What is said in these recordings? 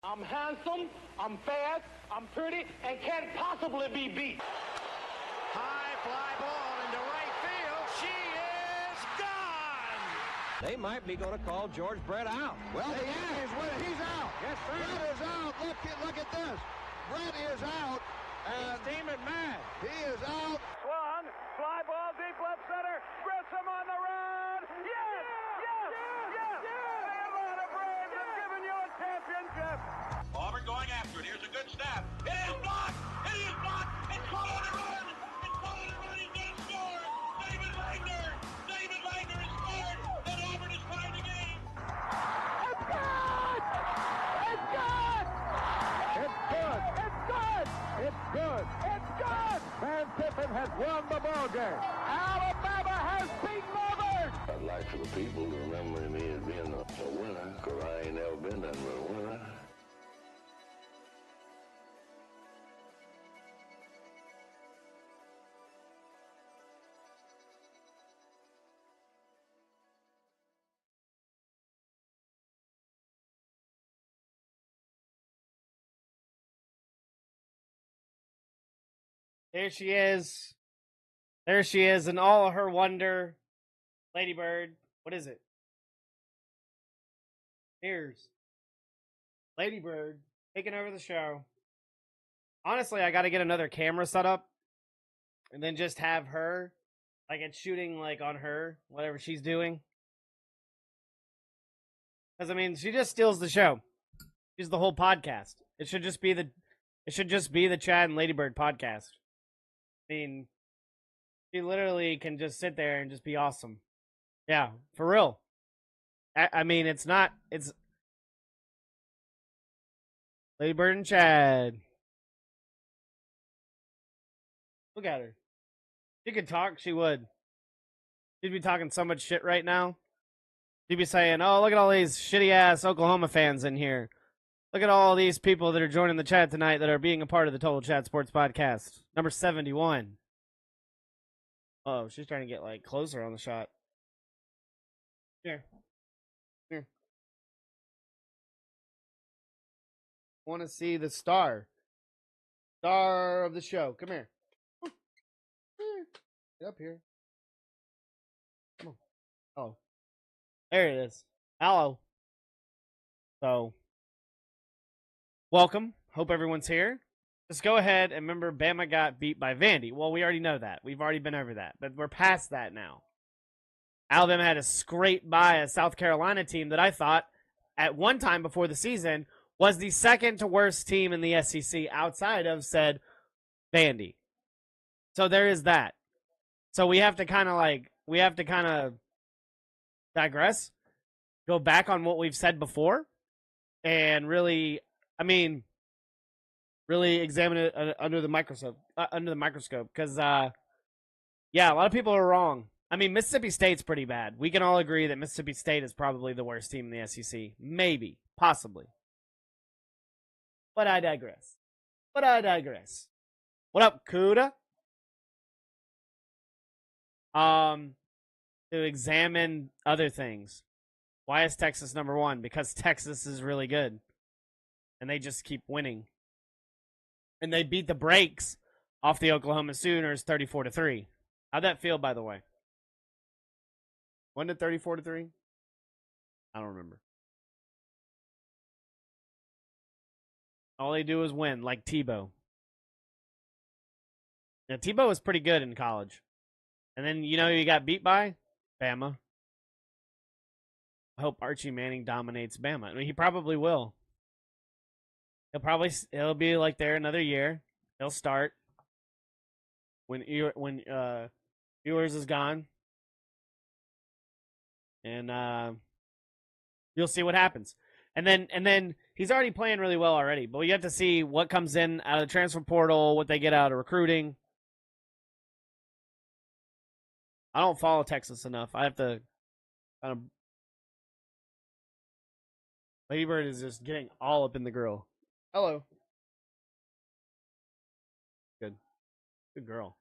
I'm handsome, I'm fast, I'm pretty, and can't possibly be beat. High fly ball into right field. She is gone. They might be going to call George Brett out. Well, he's out. Yes, sir. Brett is out. Look at this. Brett is out. And He's steaming mad. he is out. Swung, fly ball deep left center. Grissom on the run. Yes! Atlanta Braves have given you a championship. Auburn going after it. Here's a good snap. It is blocked. It is blocked. It's caught on the run. It's caught on the run. He's going to score. David Wagner has scored. And Auburn is tied the game. It's good! It's good! It's good. It's good! It's good. It's good! Van Tippen has won the ball game. Alabama has beaten Auburn! I'd like for the people to remember me as being a winner, because I ain't never been nothing but a winner. There she is. There she is in all of her wonder. Lady Bird. What is it? Here's Lady Bird taking over the show. Honestly, I got to get another camera set up and then just have her, like it's shooting like on her, whatever she's doing. Because I mean, she just steals the show. She's the whole podcast. It should just be the Chad and Lady Bird podcast. I mean, she literally can just sit there and just be awesome. Yeah, for real. I mean, it's Lady Bird and Chad. Look at her. She could talk, she would. She'd be talking so much shit right now. She'd be saying, oh, look at all these shitty-ass Oklahoma fans in here. Look at all these people that are joining the chat tonight that are being a part of the Total Chat Sports Podcast. Number 71. Oh, she's trying to get, like, closer on the shot. Here. Want to see the star. Star of the show. Come here. Get up here. Come on. Oh. There it is. Hello. So, welcome. Hope everyone's here. Just go ahead and remember Bama got beat by Vandy. Well, we already know that. We've already been over that. But we're past that now. Alabama had to scrape by a South Carolina team that I thought at one time before the season was the second to worst team in the SEC outside of said Vandy. So there is that. So we have to kind of digress, go back on what we've said before, and really examine it under the microscope. Because, yeah, a lot of people are wrong. I mean, Mississippi State's pretty bad. We can all agree that Mississippi State is probably the worst team in the SEC. Maybe. Possibly. But I digress. What up, Kuda? To examine other things. Why is Texas number one? Because Texas is really good. And they just keep winning. And they beat the brakes off the Oklahoma Sooners 34-3. How'd that feel, by the way? When did 34-3? I don't remember. All they do is win, like Tebow. Now, Tebow was pretty good in college. And then, you know who you got beat by? Bama. I hope Archie Manning dominates Bama. I mean, he probably will. He'll be like there another year. He'll start when Ewers is gone. And you'll see what happens. And then he's already playing really well already. But you have to see what comes in out of the transfer portal, what they get out of recruiting. I don't follow Texas enough. I have to kind of. Lady Bird is just getting all up in the grill. Hello. Good girl.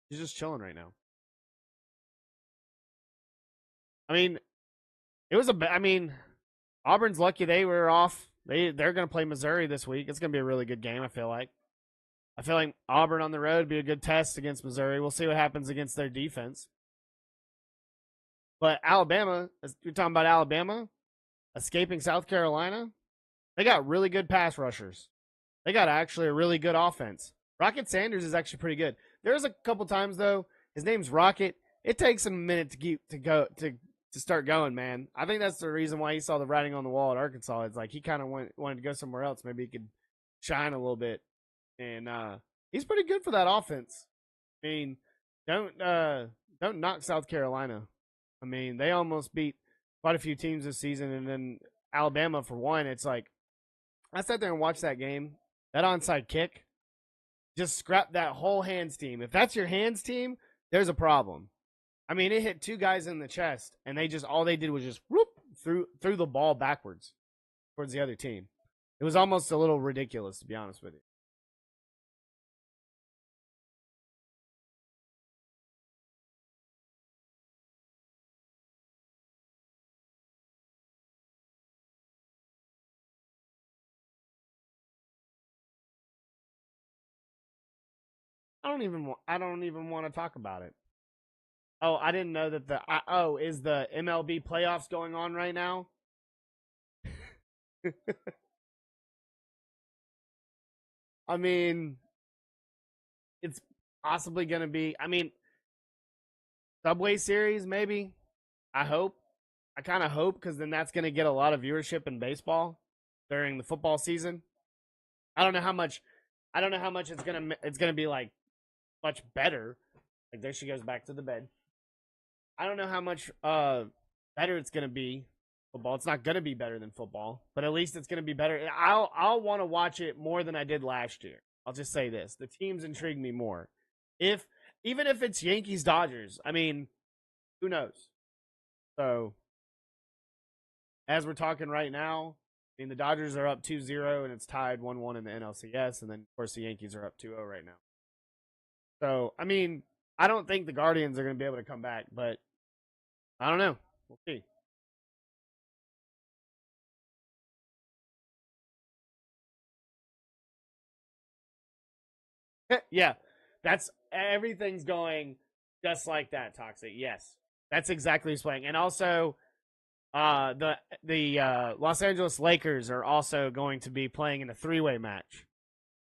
She's just chilling right now. I mean, Auburn's lucky they were off they're going to play Missouri this week. It's going to be a really good game, I feel like. I feel like Auburn on the road would be a good test against Missouri. We'll see what happens against their defense. But Alabama, you're talking about Alabama escaping South Carolina, they got really good pass rushers. They got actually a really good offense. Rocket Sanders is actually pretty good. There's a couple times, though, his name's Rocket. It takes him a minute to start going, man. I think that's the reason why he saw the writing on the wall at Arkansas. It's like he kind of wanted to go somewhere else. Maybe he could shine a little bit. And he's pretty good for that offense. I mean, don't knock South Carolina. I mean, they almost beat quite a few teams this season, and then Alabama for one. It's like I sat there and watched that game. That onside kick, just scrap that whole hands team. If that's your hands team, there's a problem. I mean, it hit two guys in the chest, and all they did was just whoop threw the ball backwards towards the other team. It was almost a little ridiculous, to be honest with you. I don't even want to talk about it. Oh, I didn't know that is the MLB playoffs going on right now? I mean, it's possibly going to be, Subway Series maybe. I hope. I kind of hope, because then that's going to get a lot of viewership in baseball during the football season. I don't know how much it's going to be like much better. Like, there she goes back to the bed. I don't know how much better it's going to be. Football. It's not going to be better than football, but at least it's going to be better. I'll want to watch it more than I did last year. I'll just say this. The teams intrigue me more. Even if it's Yankees Dodgers, I mean, who knows? So, as we're talking right now, I mean, the Dodgers are up 2-0 and it's tied 1-1 in the NLCS, and then of course the Yankees are up 2-0 right now. So, I mean, I don't think the Guardians are going to be able to come back, but I don't know. We'll see. Yeah, everything's going just like that, Toxic. Yes, that's exactly what's playing. And also, the Los Angeles Lakers are also going to be playing in a three-way match.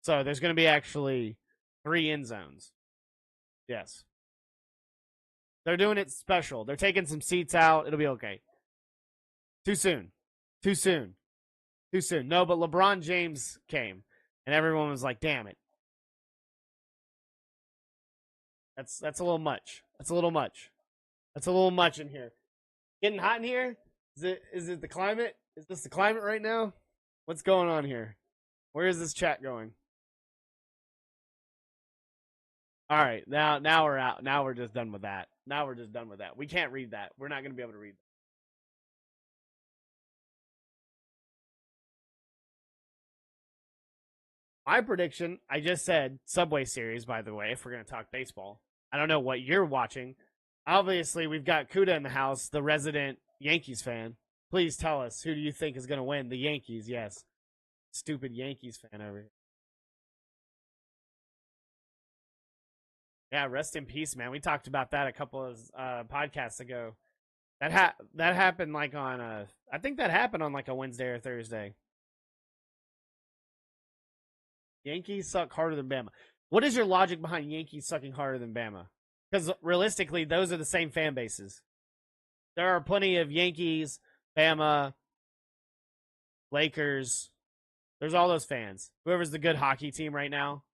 So there's going to be actually 3 end zones. Yes. They're doing it special. They're taking some seats out. It'll be okay. Too soon. No, but LeBron James came, and everyone was like, damn it. That's a little much. That's a little much in here. Getting hot in here? Is it the climate? Is this the climate right now? What's going on here? Where is this chat going? All right, now we're out. Now we're just done with that. We can't read that. We're not going to be able to read that. My prediction, I just said Subway Series, by the way, if we're going to talk baseball. I don't know what you're watching. Obviously, we've got Kuda in the house, the resident Yankees fan. Please tell us, who do you think is going to win? The Yankees, yes. Stupid Yankees fan over here. Yeah, rest in peace, man. We talked about that a couple of podcasts ago. That happened like on I think that happened on like a Wednesday or Thursday. Yankees suck harder than Bama. What is your logic behind Yankees sucking harder than Bama? Because realistically, those are the same fan bases. There are plenty of Yankees, Bama, Lakers. There's all those fans. Whoever's the good hockey team right now.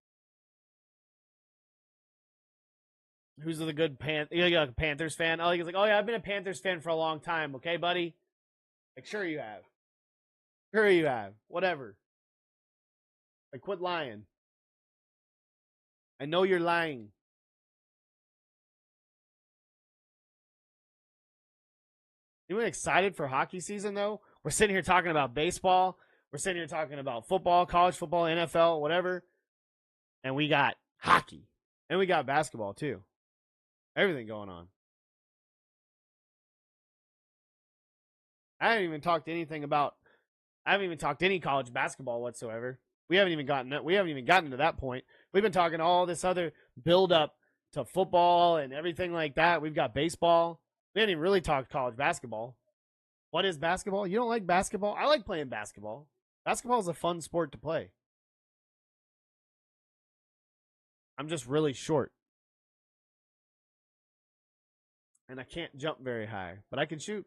Who's the good you're like a Panthers fan? Oh, he's like, oh yeah, I've been a Panthers fan for a long time. Okay, buddy. Like, sure you have. Whatever. Like, quit lying. I know you're lying. Anyone excited for hockey season, though? We're sitting here talking about baseball. We're sitting here talking about football, college football, NFL, whatever. And we got hockey. And we got basketball, too. Everything going on. I haven't even talked anything about... I haven't even talked any college basketball whatsoever. We haven't even gotten to that point. We've been talking all this other build up to football and everything like that. We've got baseball. We haven't even really talked college basketball. What is basketball? You don't like basketball? I like playing basketball. Basketball is a fun sport to play. I'm just really short. And I can't jump very high, but I can shoot.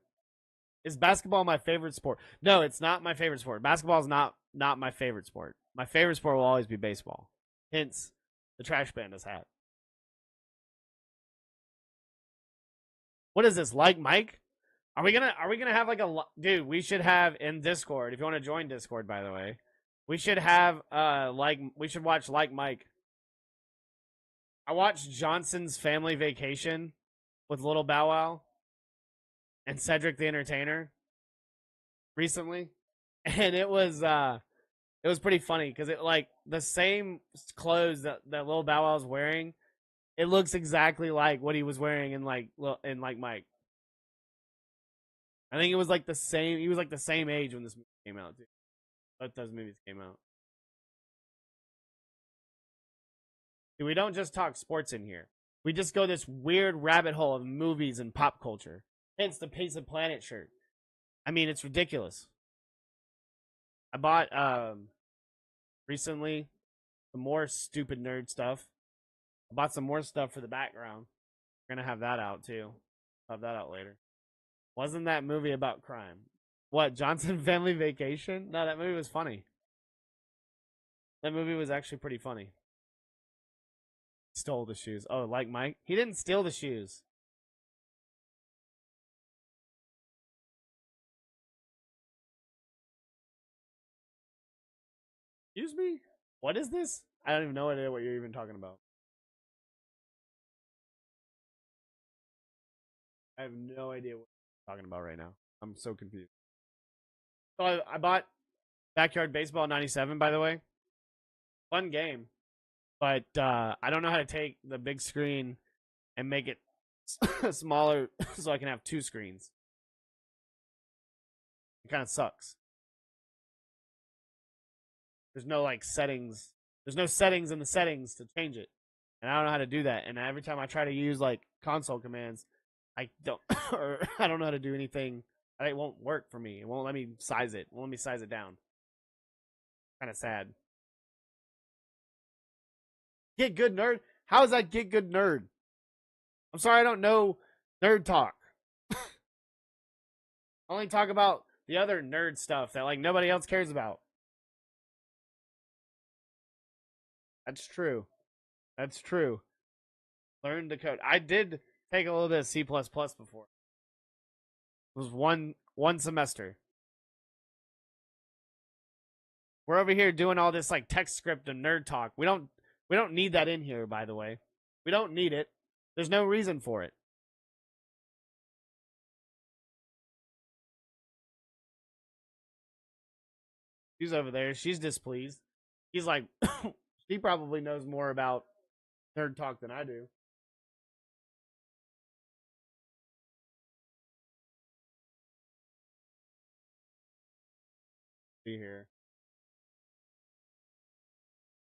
Is basketball my favorite sport? No, it's not my favorite sport. Basketball is not my favorite sport. My favorite sport will always be baseball. Hence, the Trash Pandas hat. What is this? Like Mike? Are we gonna have like a dude? We should have in Discord. If you want to join Discord, by the way, we should have we should watch Like Mike. I watched Johnson's Family Vacation with Little Bow Wow and Cedric the Entertainer recently, and it was pretty funny because it like the same clothes that Little Bow Wow was wearing. It looks exactly like what he was wearing in Like Mike. I think it was like the same. He was like the same age when this movie came out, too. Both those movies came out. We don't just talk sports in here. We just go this weird rabbit hole of movies and pop culture. Hence the Pizza Planet shirt. I mean, it's ridiculous. I bought recently some more stupid nerd stuff. I bought some more stuff for the background. We're gonna have that out too. I'll have that out later. Wasn't that movie about crime? What, Johnson Family Vacation? No, that movie was funny. That movie was actually pretty funny. Stole the shoes. Oh, Like Mike? He didn't steal the shoes. Excuse me? What is this? I don't even know what you're even talking about. I have no idea what you're talking about right now. I'm so confused. So I bought Backyard Baseball 97, by the way. Fun game. But I don't know how to take the big screen and make it smaller so I can have two screens. It kind of sucks. There's no like settings. There's no settings in the settings to change it. And I don't know how to do that. And every time I try to use like console commands, I don't or I don't know how to do anything. It won't work for me. It won't let me size it. It won't let me size it down. Kind of sad. Get Good Nerd? How is that Get Good Nerd? I'm sorry, I don't know nerd talk. I only talk about the other nerd stuff that like nobody else cares about. That's true. That's true. Learn to code. I did take a little bit of C++ before. It was one semester. We're over here doing all this like text script and nerd talk. We don't need that in here, by the way. We don't need it. There's no reason for it. She's over there. She's displeased. He's like, she probably knows more about nerd talk than I do. See here.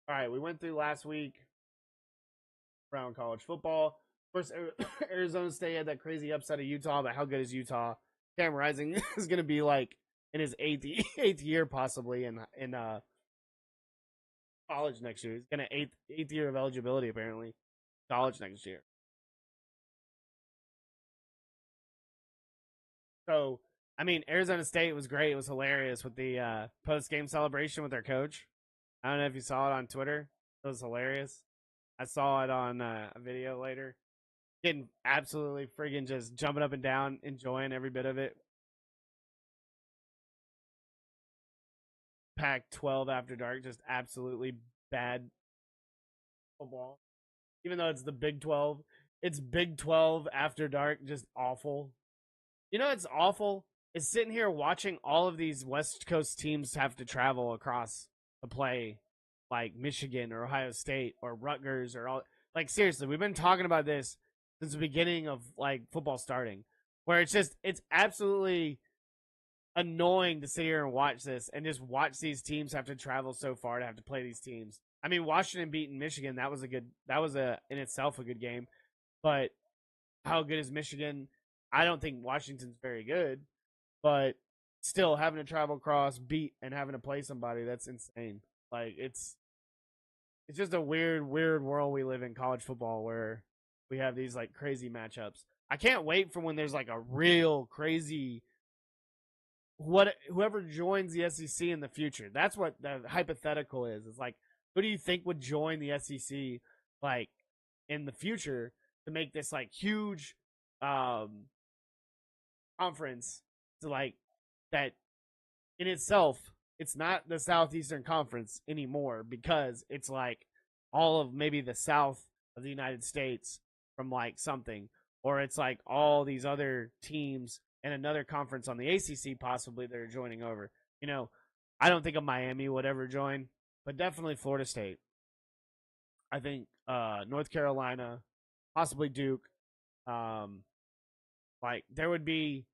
All right, we went through last week around college football. Of course, Arizona State had that crazy upset of Utah, but how good is Utah? Cam Rising is going to be like in his eighth year possibly in college next year. He's going to eighth year of eligibility apparently. College next year. So, I mean, Arizona State was great. It was hilarious with the post-game celebration with their coach. I don't know if you saw it on Twitter. It was hilarious. I saw it on a video later. Getting absolutely friggin' just jumping up and down, enjoying every bit of it. Pac-12 after dark, just absolutely bad football. Even though it's the Big 12, it's Big 12 after dark, just awful. You know, it's awful. It's sitting here watching all of these West Coast teams have to travel across to play, like Michigan or Ohio State or Rutgers or all. Like seriously, we've been talking about this since the beginning of like football starting, where it's absolutely annoying to sit here and watch this and just watch these teams have to travel so far to have to play these teams. I mean, Washington beating Michigan, that was in itself a good game. But how good is Michigan? I don't think Washington's very good, but still having to travel across, beat, and having to play somebody, that's insane. Like, it's just a weird world we live in, college football, where we have these like crazy matchups. I can't wait for when there's like a real crazy whoever joins the SEC in the future. That's what the hypothetical is. It's like, who do you think would join the SEC like in the future to make this like huge conference to like that in itself? It's not the Southeastern Conference anymore because it's like all of maybe the South of the United States from like something, or it's like all these other teams and another conference on the ACC possibly that are joining over. You know, I don't think a Miami would ever join, but definitely Florida State. I think North Carolina, possibly Duke. Like there would be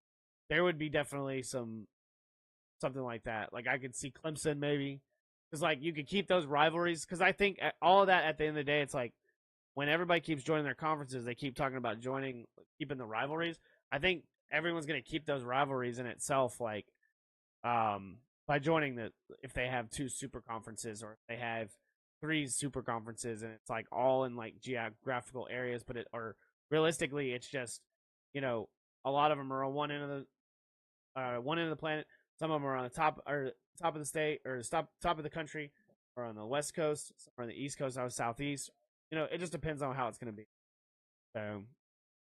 definitely something like that. Like I could see Clemson maybe, because like you could keep those rivalries. Because I think all of that at the end of the day, it's like when everybody keeps joining their conferences, they keep talking about keeping the rivalries. I think everyone's going to keep those rivalries in itself, like by joining if they have 2 super conferences or if they have 3 super conferences, and it's like all in like geographical areas, but realistically, it's just, you know, a lot of them are on one end of the planet. Some of them are on the top of the state or top of the country, or on the West Coast, or on the East Coast, or Southeast. You know, it just depends on how it's going to be. So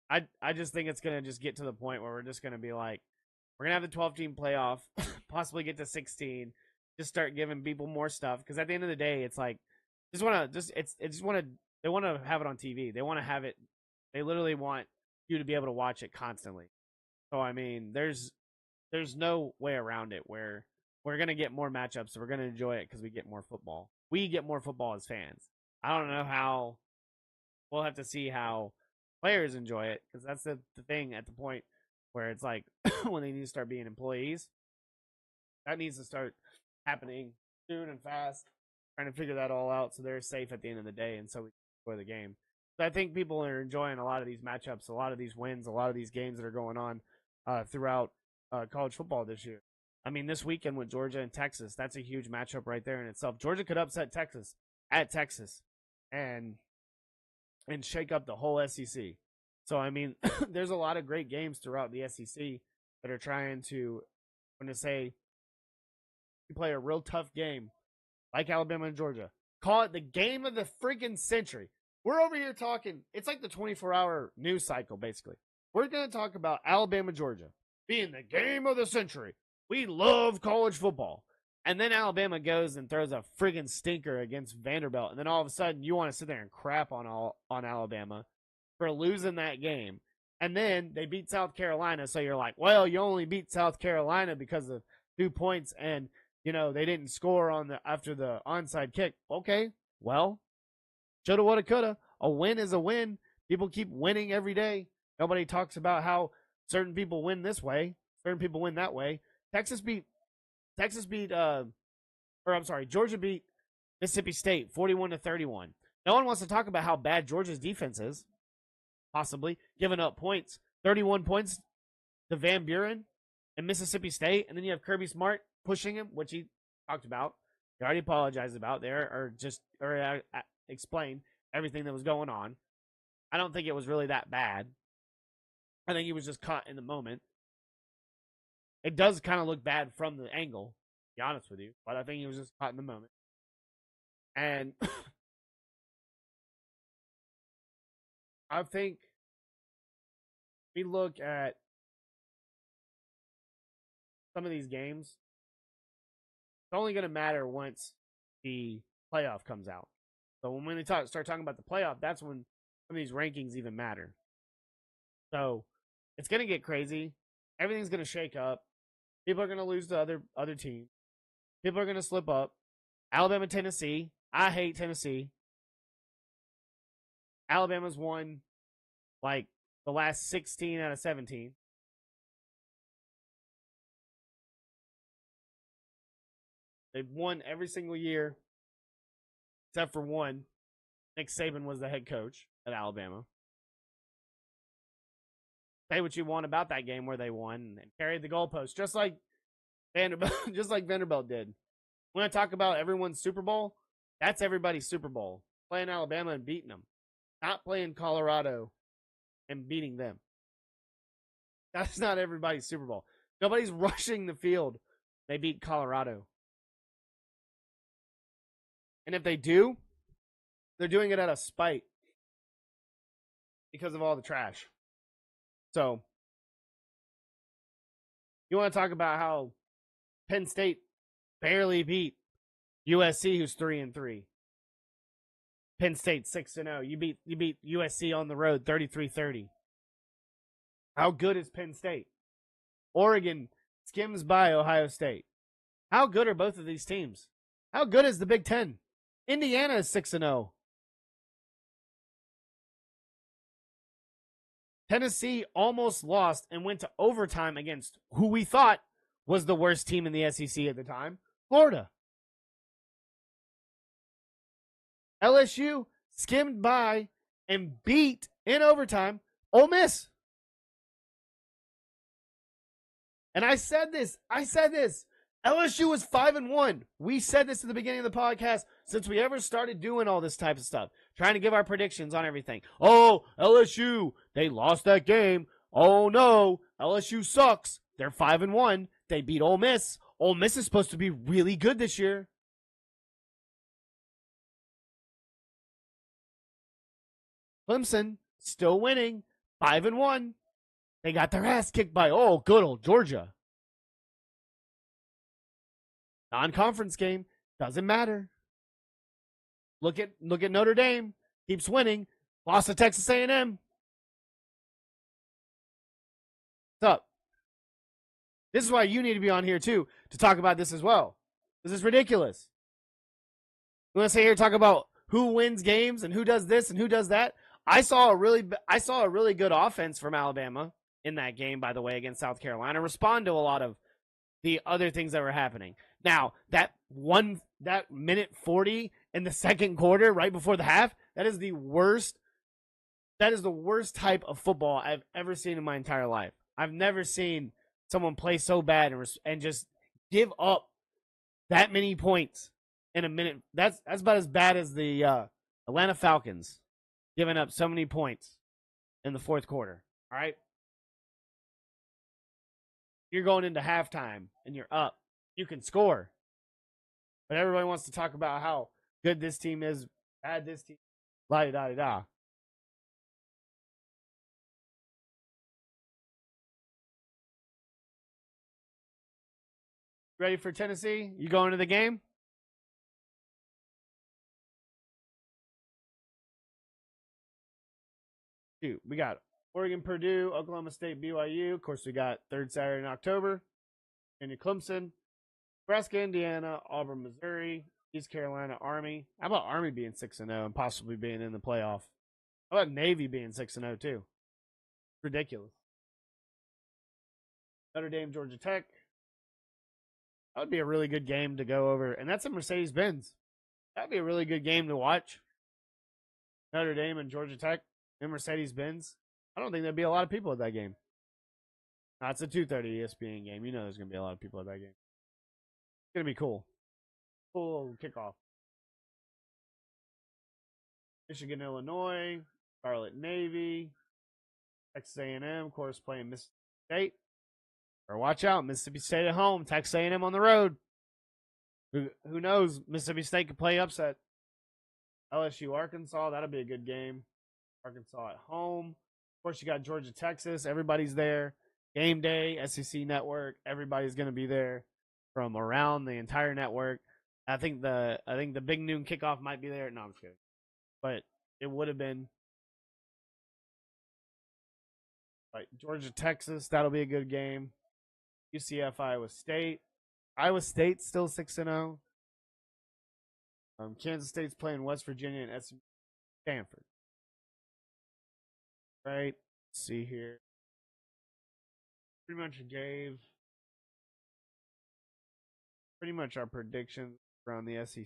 I just think it's going to just get to the point where we're just going to be like, we're going to have the 12-team playoff, possibly get to 16, just start giving people more stuff. Because at the end of the day, it's like, they want to have it on TV. They want to have it. They literally want you to be able to watch it constantly. So, I mean, there's no way around it where we're going to get more matchups. So we're going to enjoy it because we get more football. We get more football as fans. I don't know how. We'll have to see how players enjoy it, because that's the thing at the point where it's like when they need to start being employees. That needs to start happening soon and fast, trying to figure that all out so they're safe at the end of the day, and so we enjoy the game. So I think people are enjoying a lot of these matchups, a lot of these wins, a lot of these games that are going on throughout college football this year. I mean, this weekend with Georgia and Texas, that's a huge matchup right there in itself. Georgia could upset Texas at Texas and shake up the whole SEC. So, I mean, there's a lot of great games throughout the SEC that are trying to, when to say, you play a real tough game like Alabama and Georgia. Call it the game of the freaking century. We're over here talking, it's like the 24-hour news cycle, basically. We're going to talk about Alabama, Georgia being the game of the century. We love college football. And then Alabama goes and throws a friggin' stinker against Vanderbilt. And then all of a sudden you want to sit there and crap on Alabama for losing that game. And then they beat South Carolina. So you're like, well, you only beat South Carolina because of 2 points and, you know, they didn't score after the onside kick. Okay, well, shoulda, woulda, coulda. A win is a win. People keep winning every day. Nobody talks about how certain people win this way, certain people win that way. Georgia beat Mississippi State 41-31. No one wants to talk about how bad Georgia's defense is, possibly giving up points, 31 points to Van Buren and Mississippi State, and then you have Kirby Smart pushing him, which he talked about. He already apologized about there, or explained everything that was going on. I don't think it was really that bad. I think he was just caught in the moment. It does kind of look bad from the angle, to be honest with you, but I think he was just caught in the moment. And I think we look at some of these games, it's only going to matter once the playoff comes out. So when they start talking about the playoff, that's when some of these rankings even matter. So it's going to get crazy. Everything's going to shake up. People are going to lose to other teams. People are going to slip up. Alabama, Tennessee. I hate Tennessee. Alabama's won like the last 16 out of 17. They've won every single year except for one. Nick Saban was the head coach at Alabama. Say what you want about that game where they won and carried the goalpost, just like Vanderbilt, just like Vanderbilt did. When I talk about everyone's Super Bowl, that's everybody's Super Bowl. Playing Alabama and beating them, not playing Colorado and beating them. That's not everybody's Super Bowl. Nobody's rushing the field. They beat Colorado. And if they do, they're doing it out of spite because of all the trash. So, you want to talk about how Penn State barely beat USC, who's 3-3. Penn State 6-0. You beat USC on the road 33-30. How good is Penn State? Oregon skims by Ohio State. How good are both of these teams? How good is the Big Ten? Indiana is 6-0. Tennessee almost lost and went to overtime against who we thought was the worst team in the SEC at the time, Florida. LSU skimmed by and beat in overtime Ole Miss. And I said this. LSU was 5-1. We said this at the beginning of the podcast since we ever started doing all this type of stuff, trying to give our predictions on everything. Oh, LSU, they lost that game. Oh no, LSU sucks. They're 5-1. They beat Ole Miss. Ole Miss is supposed to be really good this year. Clemson still winning, 5-1. They got their ass kicked by good old Georgia. Non-conference game, doesn't matter. Look at Notre Dame, keeps winning, lost to Texas A&M. What's up? This is why you need to be on here too to talk about this as well. This is ridiculous. You want to sit here and talk about who wins games and who does this and who does that? I saw a really good offense from Alabama in that game, by the way, against South Carolina. Respond to a lot of the other things that were happening. Now, that minute 40 in the second quarter, right before the half, that is the worst type of football I've ever seen in my entire life. I've never seen someone play so bad and just give up that many points in a minute. That's about as bad as the Atlanta Falcons giving up so many points in the fourth quarter. All right? You're going into halftime and you're up. You can score. But everybody wants to talk about how good this team is, bad this team, la-di-da-di-da. Ready for Tennessee? You going to the game? Shoot, we got Oregon, Purdue, Oklahoma State, BYU. Of course, we got third Saturday in October. Virginia, Clemson, Nebraska, Indiana, Auburn, Missouri, East Carolina, Army. How about Army being 6-0 and possibly being in the playoff? How about Navy being 6-0 too? Ridiculous. Notre Dame, Georgia Tech. That would be a really good game to go over. And that's a Mercedes-Benz. That'd be a really good game to watch. Notre Dame and Georgia Tech and Mercedes-Benz. I don't think there'd be a lot of people at that game. No, it's a 2:30 ESPN game. You know there's going to be a lot of people at that game. It's going to be cool. Cool kickoff. Michigan, Illinois, Charlotte Navy, Texas A&M, of course, playing Mississippi State. Or watch out, Mississippi State at home, Texas A&M on the road. Who knows? Mississippi State could play upset. LSU, Arkansas, that'll be a good game. Arkansas at home. Of course, you got Georgia, Texas. Everybody's there. Game day, SEC Network. Everybody's going to be there from around the entire network. I think the big noon kickoff might be there. No, I'm just kidding. But it would have been. Right, Georgia, Texas. That'll be a good game. UCF, Iowa State. Iowa State's still 6-0. Kansas State's playing West Virginia and Stanford. Right. Let's see here. Pretty pretty much our predictions around the SEC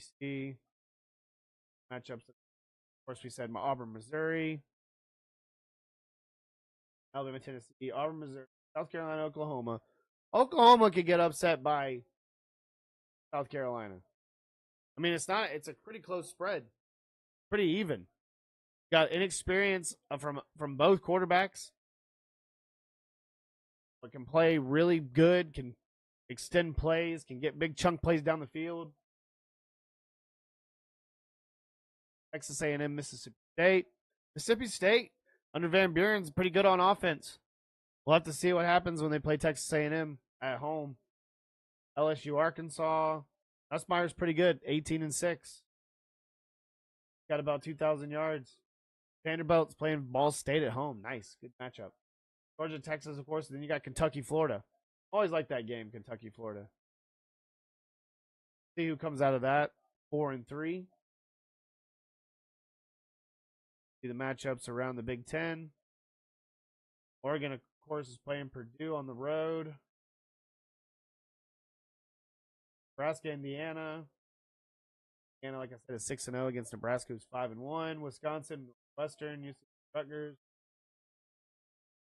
matchups. Of course, we said Auburn, Missouri, Alabama, Tennessee, Auburn, Missouri, South Carolina, Oklahoma. Oklahoma could get upset by South Carolina. I mean, it's a pretty close spread, pretty even. Got inexperience from both quarterbacks, but can play really good, can extend plays, can get big chunk plays down the field. Texas A&M, Mississippi State. Mississippi State under Van Buren's pretty good on offense. We'll have to see what happens when they play Texas A&M at home. LSU, Arkansas. Nussmeier's pretty good, 18-6. Got about 2,000 yards. Vanderbilt's playing Ball State at home. Nice, good matchup. Georgia, Texas, of course. And then you got Kentucky, Florida. Always like that game, Kentucky, Florida. See who comes out of that. 4-3. See the matchups around the Big Ten. Oregon, of course, is playing Purdue on the road. Nebraska, Indiana. Indiana, like I said, is 6-0 against Nebraska, who's 5-1. Wisconsin, Western, UC Rutgers.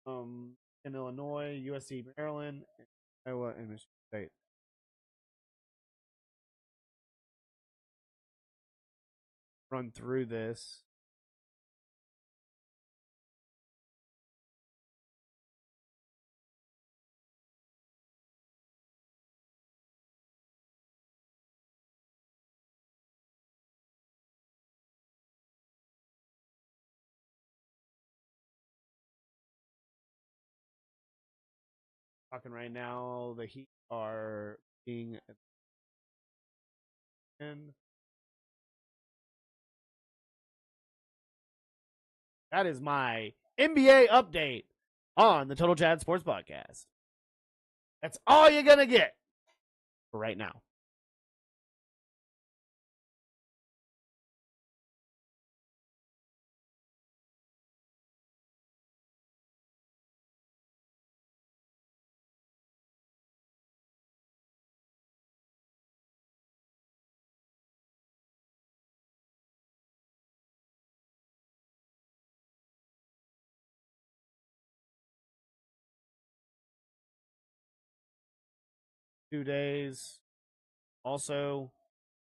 In Illinois, USC, Maryland, Iowa, and Michigan State. Run through this. Talking right now, the Heat are being and that is my NBA update on the Total Chad Sports Podcast. That's all you're gonna get for right now. Days. Also,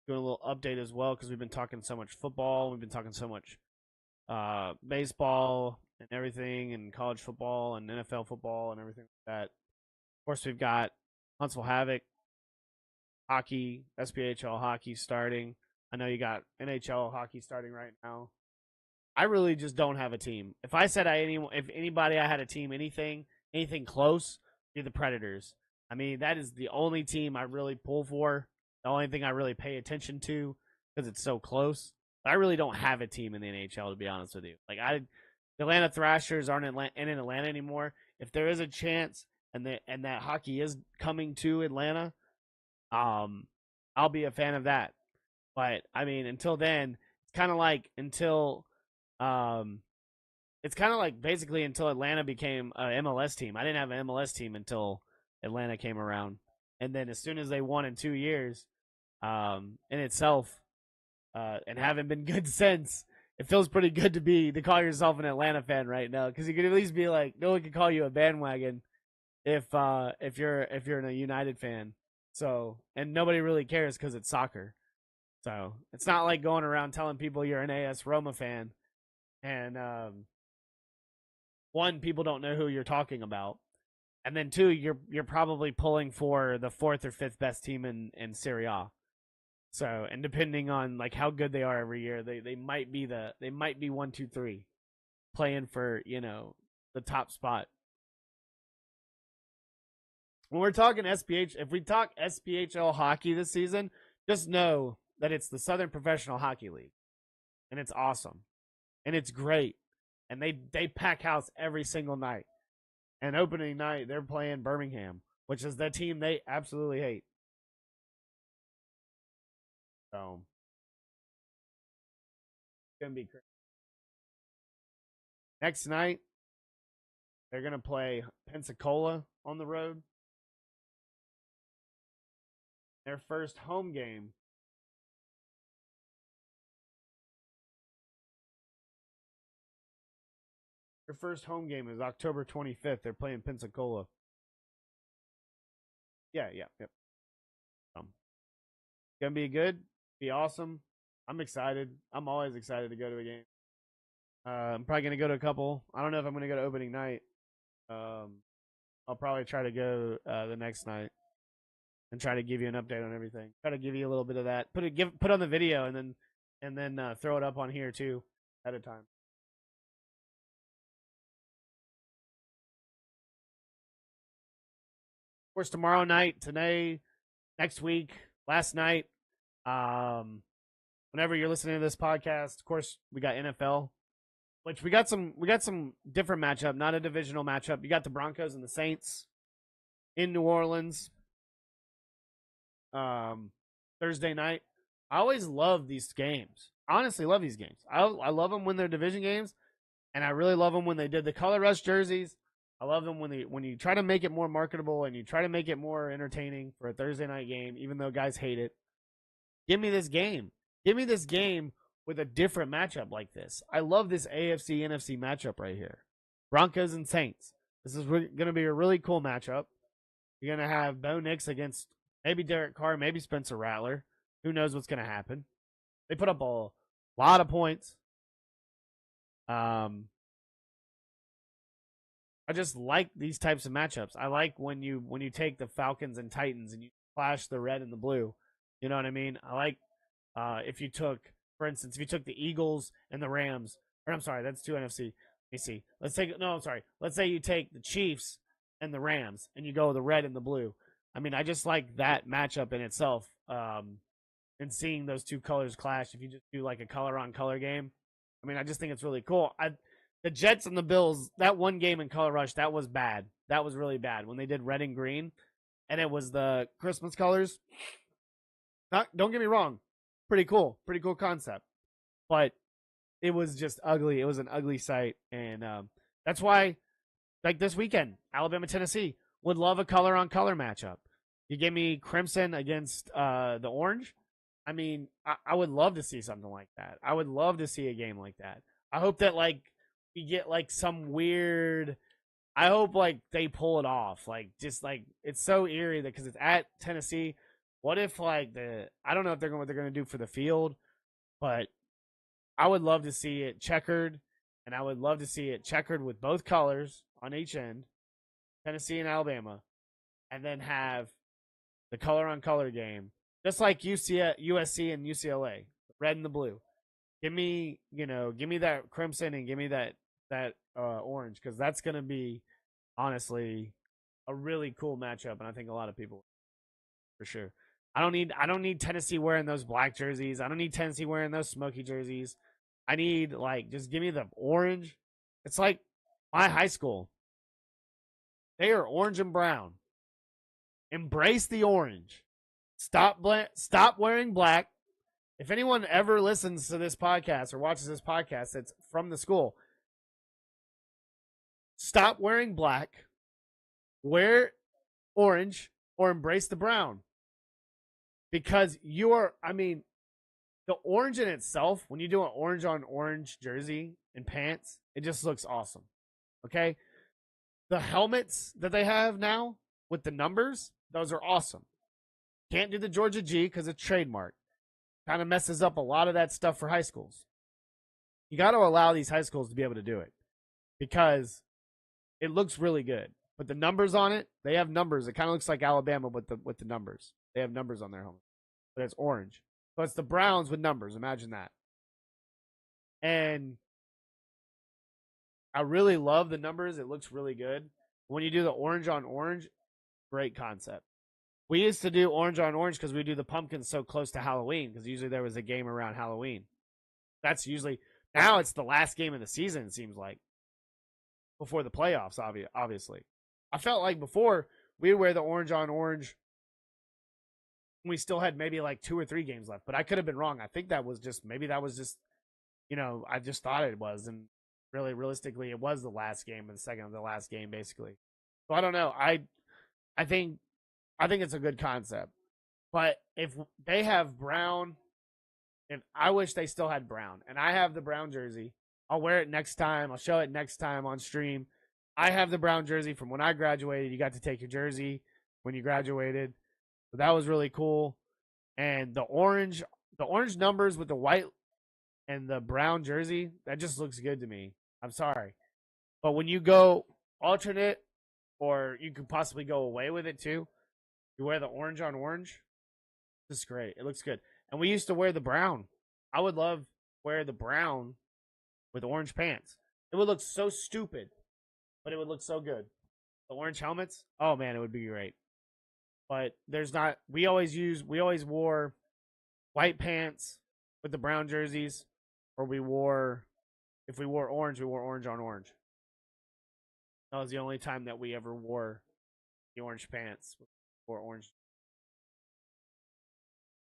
doing a little update as well because we've been talking so much football. We've been talking so much baseball and everything, and college football and NFL football and everything like that. Of course, we've got Huntsville Havoc, hockey, SPHL hockey starting. I know you got NHL hockey starting right now. I really just don't have a team. If I said if anybody I had a team, anything close, be the Predators. I mean, that is the only team I really pull for. The only thing I really pay attention to because it's so close. But I really don't have a team in the NHL, to be honest with you. Like the Atlanta Thrashers aren't in Atlanta anymore. If there is a chance and that hockey is coming to Atlanta, I'll be a fan of that. But I mean, until then, it's kind of like basically until Atlanta became an MLS team. I didn't have an MLS team until Atlanta came around, and then as soon as they won in 2 years, in itself, and haven't been good since. It feels pretty good to call yourself an Atlanta fan right now, because you could at least be like, no one can call you a bandwagon if you're a United fan. So, and nobody really cares because it's soccer. So it's not like going around telling people you're an AS Roma fan, and one, people don't know who you're talking about. And then two, you're probably pulling for the fourth or fifth best team in Serie A. So, and depending on like how good they are every year, they might be 1, 2, 3, playing for the top spot. When we're talking if we talk SPHL hockey this season, just know that it's the Southern Professional Hockey League, and it's awesome, and it's great, and they pack house every single night. And opening night, they're playing Birmingham, which is the team they absolutely hate. So, it's going to be crazy. Next night, they're going to play Pensacola on the road. Their first home game. Their first home game is October 25th. They're playing Pensacola. Yeah. Gonna be good. Be awesome. I'm excited. I'm always excited to go to a game. I'm probably gonna go to a couple. I don't know if I'm gonna go to opening night. I'll probably try to go the next night and try to give you an update on everything. Try to give you a little bit of that. Put on the video and then throw it up on here too at a time. Of course, tomorrow night, today, next week, last night. Whenever you're listening to this podcast, of course, we got NFL, which we got some different matchup, not a divisional matchup. You got the Broncos and the Saints in New Orleans. Thursday night. I always love these games. Honestly, love these games. I love them when they're division games, and I really love them when they did the color rush jerseys. I love them when you try to make it more marketable and you try to make it more entertaining for a Thursday night game, even though guys hate it. Give me this game. Give me this game with a different matchup like this. I love this AFC NFC matchup right here. Broncos and Saints. This is going to be a really cool matchup. You're going to have Bo Nix against maybe Derek Carr, maybe Spencer Rattler. Who knows what's going to happen? They put up a lot of points. I just like these types of matchups. I like when you take the Falcons and Titans and you flash the red and the blue. You know what I mean? I like if you took, for instance, if you took the Eagles and the Rams, or I'm sorry, that's two NFC. Let me see. Let's say you take the Chiefs and the Rams and you go with the red and the blue. I mean, I just like that matchup in itself. And seeing those two colors clash, if you just do like a color on color game, I mean, I just think it's really cool. The Jets and the Bills, that one game in Color Rush, that was bad. That was really bad when they did red and green, and it was the Christmas colors. Don't get me wrong, pretty cool concept, but it was just ugly. It was an ugly sight, and that's why, like this weekend, Alabama Tennessee would love a color on color matchup. You give me crimson against the orange. I mean, I would love to see something like that. I would love to see a game like that. I hope that like we get like some weird. I hope like they pull it off. Like just like it's so eerie that because it's at Tennessee. What if like I don't know if what they're going to do for the field, but I would love to see it checkered, and I would love to see it checkered with both colors on each end, Tennessee and Alabama, and then have the color on color game, just like USC and UCLA, red and the blue. Give me that crimson and give me that orange, because that's going to be honestly a really cool matchup, and I think a lot of people for sure. I don't need Tennessee wearing those black jerseys. I don't need Tennessee wearing those smoky jerseys. I need like just give me the orange. It's like my high school. They are orange and brown. Embrace the orange. Stop wearing black. If anyone ever listens to this podcast or watches this podcast that's from the school, stop wearing black, wear orange, or embrace the brown. Because the orange in itself, when you do an orange on orange jersey and pants, it just looks awesome. Okay? The helmets that they have now with the numbers, those are awesome. Can't do the Georgia G because it's trademark. Kind of messes up a lot of that stuff for high schools. You got to allow these high schools to be able to do it because it looks really good. But the numbers on it, they have numbers. It kind of looks like Alabama with the numbers. They have numbers on their helmet, but it's orange. So it's the Browns with numbers. Imagine that. And I really love the numbers. It looks really good. When you do the orange on orange, great concept. We used to do orange on orange because we do the pumpkins so close to Halloween because usually there was a game around Halloween. That's usually, now it's the last game of the season, it seems like, before the playoffs, obviously. I felt like before we would wear the orange on orange. We still had maybe like 2 or 3 games left, but I could have been wrong. I think that was just, I just thought it was. And really, realistically, it was the last game and the second of the last game, basically. So I don't know. I think it's a good concept. But if they have brown, if I wish they still had brown, and I have the brown jersey. I'll wear it next time. I'll show it next time on stream. I have the brown jersey from when I graduated. You got to take your jersey when you graduated. So that was really cool. And the orange numbers with the white and the brown jersey, that just looks good to me. I'm sorry. But when you go alternate, or you could possibly go away with it too, you wear the orange on orange. This is great. It looks good. And we used to wear the brown. I would love wear the brown with orange pants. It would look so stupid, but it would look so good. The orange helmets, oh man, it would be great. But there's not. We always wore white pants with the brown jerseys, or if we wore orange, we wore orange on orange. That was the only time that we ever wore the orange pants or orange.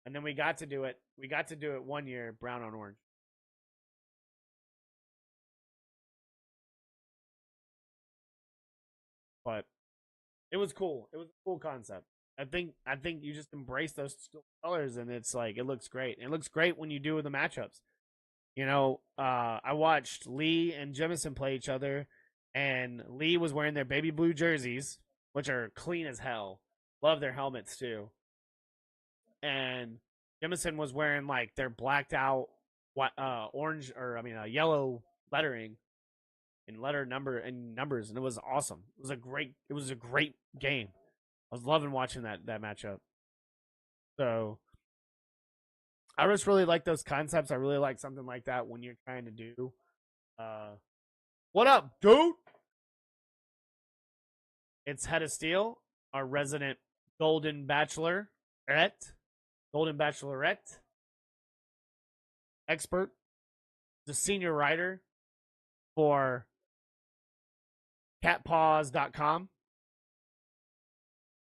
And then we got to do it. We got to do it one year, brown on orange. But it was cool. It was a cool concept. I think you just embrace those colors, and it's like it looks great. It looks great when you do the matchups. You know, I watched Lee and Jemison play each other, and Lee was wearing their baby blue jerseys, which are clean as hell. Love their helmets too. And Jemison was wearing like their blacked out orange, or yellow lettering and numbers, and it was awesome. It was a great game. I was loving watching that matchup. So I just really like those concepts. I really like something like that when you're trying to do. What up, dude? It's Head of Steel, our resident Golden Bachelorette expert, the senior writer for catpaws.com.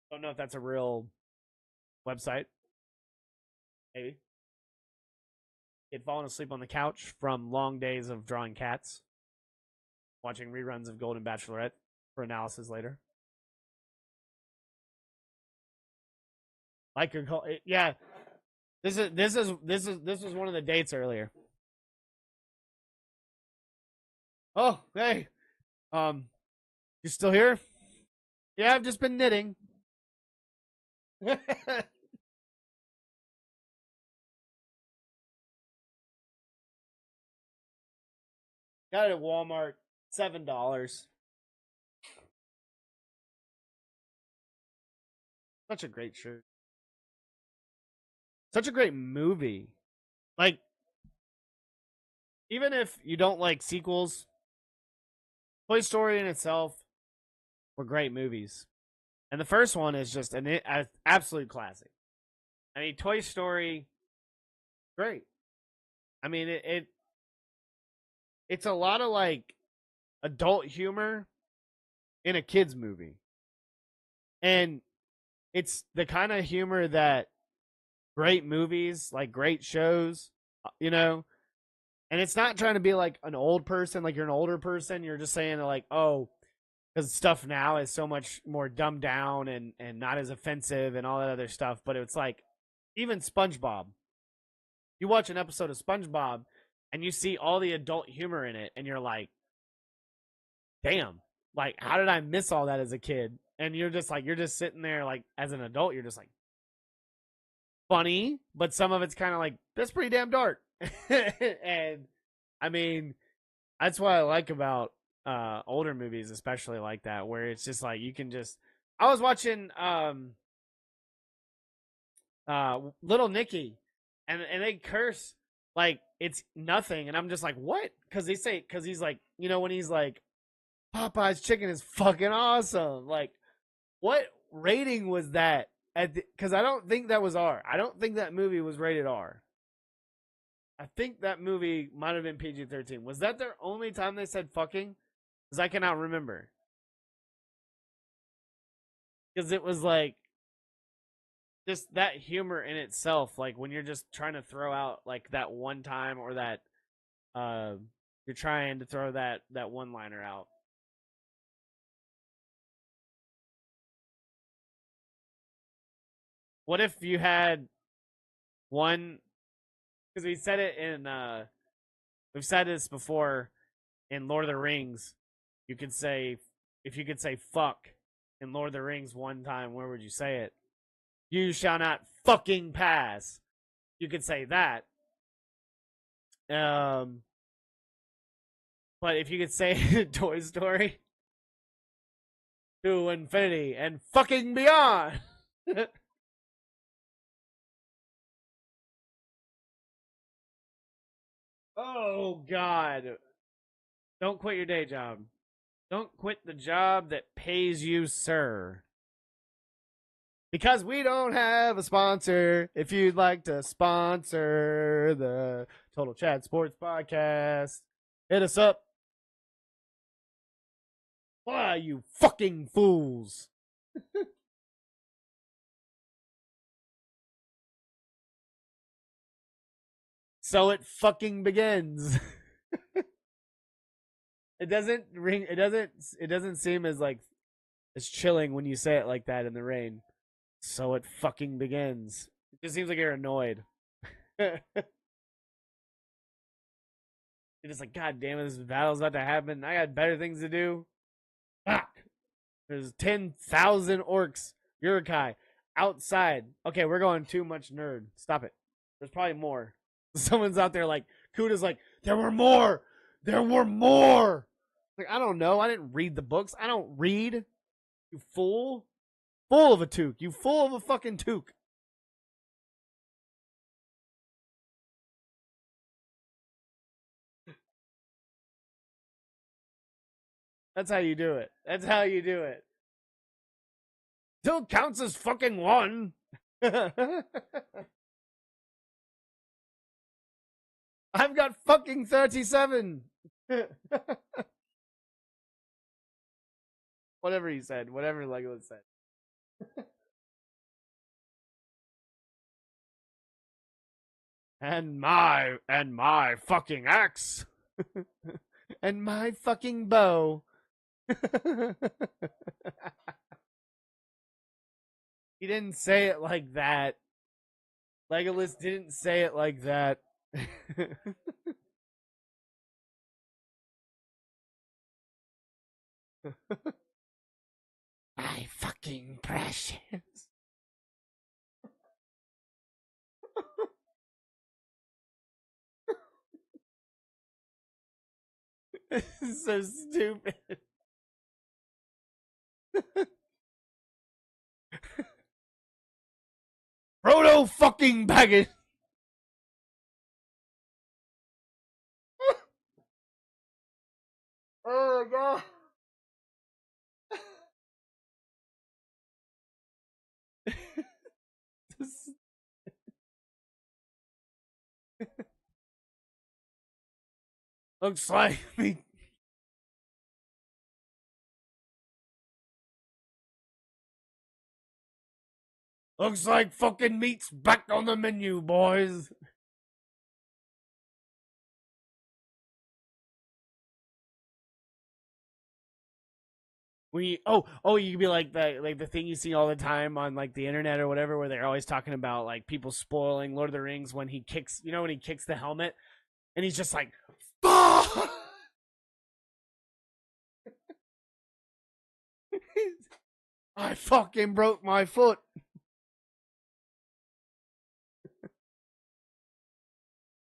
Don't know if that's a real website. Maybe. He'd fallen asleep on the couch from long days of drawing cats, watching reruns of Golden Bachelorette for analysis later. Like your call, yeah. This was one of the dates earlier. Oh, hey. You still here? Yeah, I've just been knitting. Got it at Walmart, $7. Such a great shirt. Such a great movie. Like, even if you don't like sequels, Toy Story in itself were great movies. And the first one is just an absolute classic. I mean, Toy Story, great. I mean, it's a lot of like adult humor in a kid's movie. And it's the kind of humor that great movies, like great shows, and it's not trying to be like an old person, like you're an older person. You're just saying like, oh, because stuff now is so much more dumbed down and not as offensive and all that other stuff. But it's like, even SpongeBob. You watch an episode of SpongeBob and you see all the adult humor in it, and you're like, damn, like, how did I miss all that as a kid? And you're just sitting there, like, as an adult, you're just like, funny, but some of it's kind of like, that's pretty damn dark. And I mean, that's what I like about older movies, especially like that, where it's just like you can just. I was watching Little Nicky, and they curse like it's nothing, and I'm just like, what? Because he's like, when he's like, Popeye's chicken is fucking awesome. Like, what rating was that? Because I don't think that was R. I don't think that movie was rated R. I think that movie might have been PG-13. Was that their only time they said fucking? Because I cannot remember. Because it was like, just that humor in itself, like when you're just trying to throw out like that one time, or that you're trying to throw that one-liner out. What if you had one? Because we said it in we've said this before in Lord of the Rings. You could say, if you could say fuck in Lord of the Rings one time, where would you say it? You shall not fucking pass. You could say that. But if you could say it in Toy Story, to infinity and fucking beyond. Oh, God. Don't quit your day job. Don't quit the job that pays you, sir. Because we don't have a sponsor. If you'd like to sponsor the Total Chat Sports Podcast, hit us up. Why, you fucking fools? So it fucking begins. It doesn't ring. It doesn't seem as like as chilling when you say it like that in the rain. So it fucking begins. It just seems like you're annoyed. You're just like, God damn it, this battle's about to happen. I got better things to do. Fuck. There's 10,000 orcs, Uruk-hai, outside. Okay, we're going too much nerd. Stop it. There's probably more. Someone's out there like, Kuda's like, there were more. There were more. Like, I don't know. I didn't read the books. I don't read. You fool. Full of a toque. You full of a fucking toque. That's how you do it. That's how you do it. Still counts as fucking one. I've got fucking 37. Whatever he said. Whatever Legolas said. And my fucking axe. And my fucking bow. He didn't say it like that. Legolas didn't say it like that. My fucking precious. This is so stupid. Frodo fucking Baggins. Oh my god. Looks like me. Looks like fucking meat's back on the menu, boys. You could be like the thing you see all the time on like the internet or whatever, where they're always talking about like people spoiling Lord of the Rings when he kicks, when he kicks the helmet, and he's just like, fuck! I fucking broke my foot.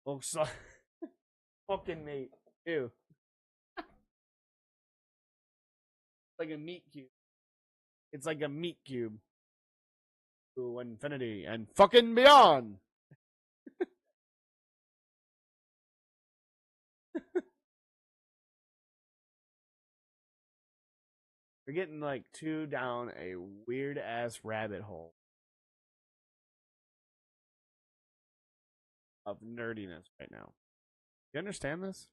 Looks like fucking meat. Ew. Like a meat cube. It's like a meat cube. To infinity and fucking beyond. We're getting like too down a weird ass rabbit hole of nerdiness right now. You understand this?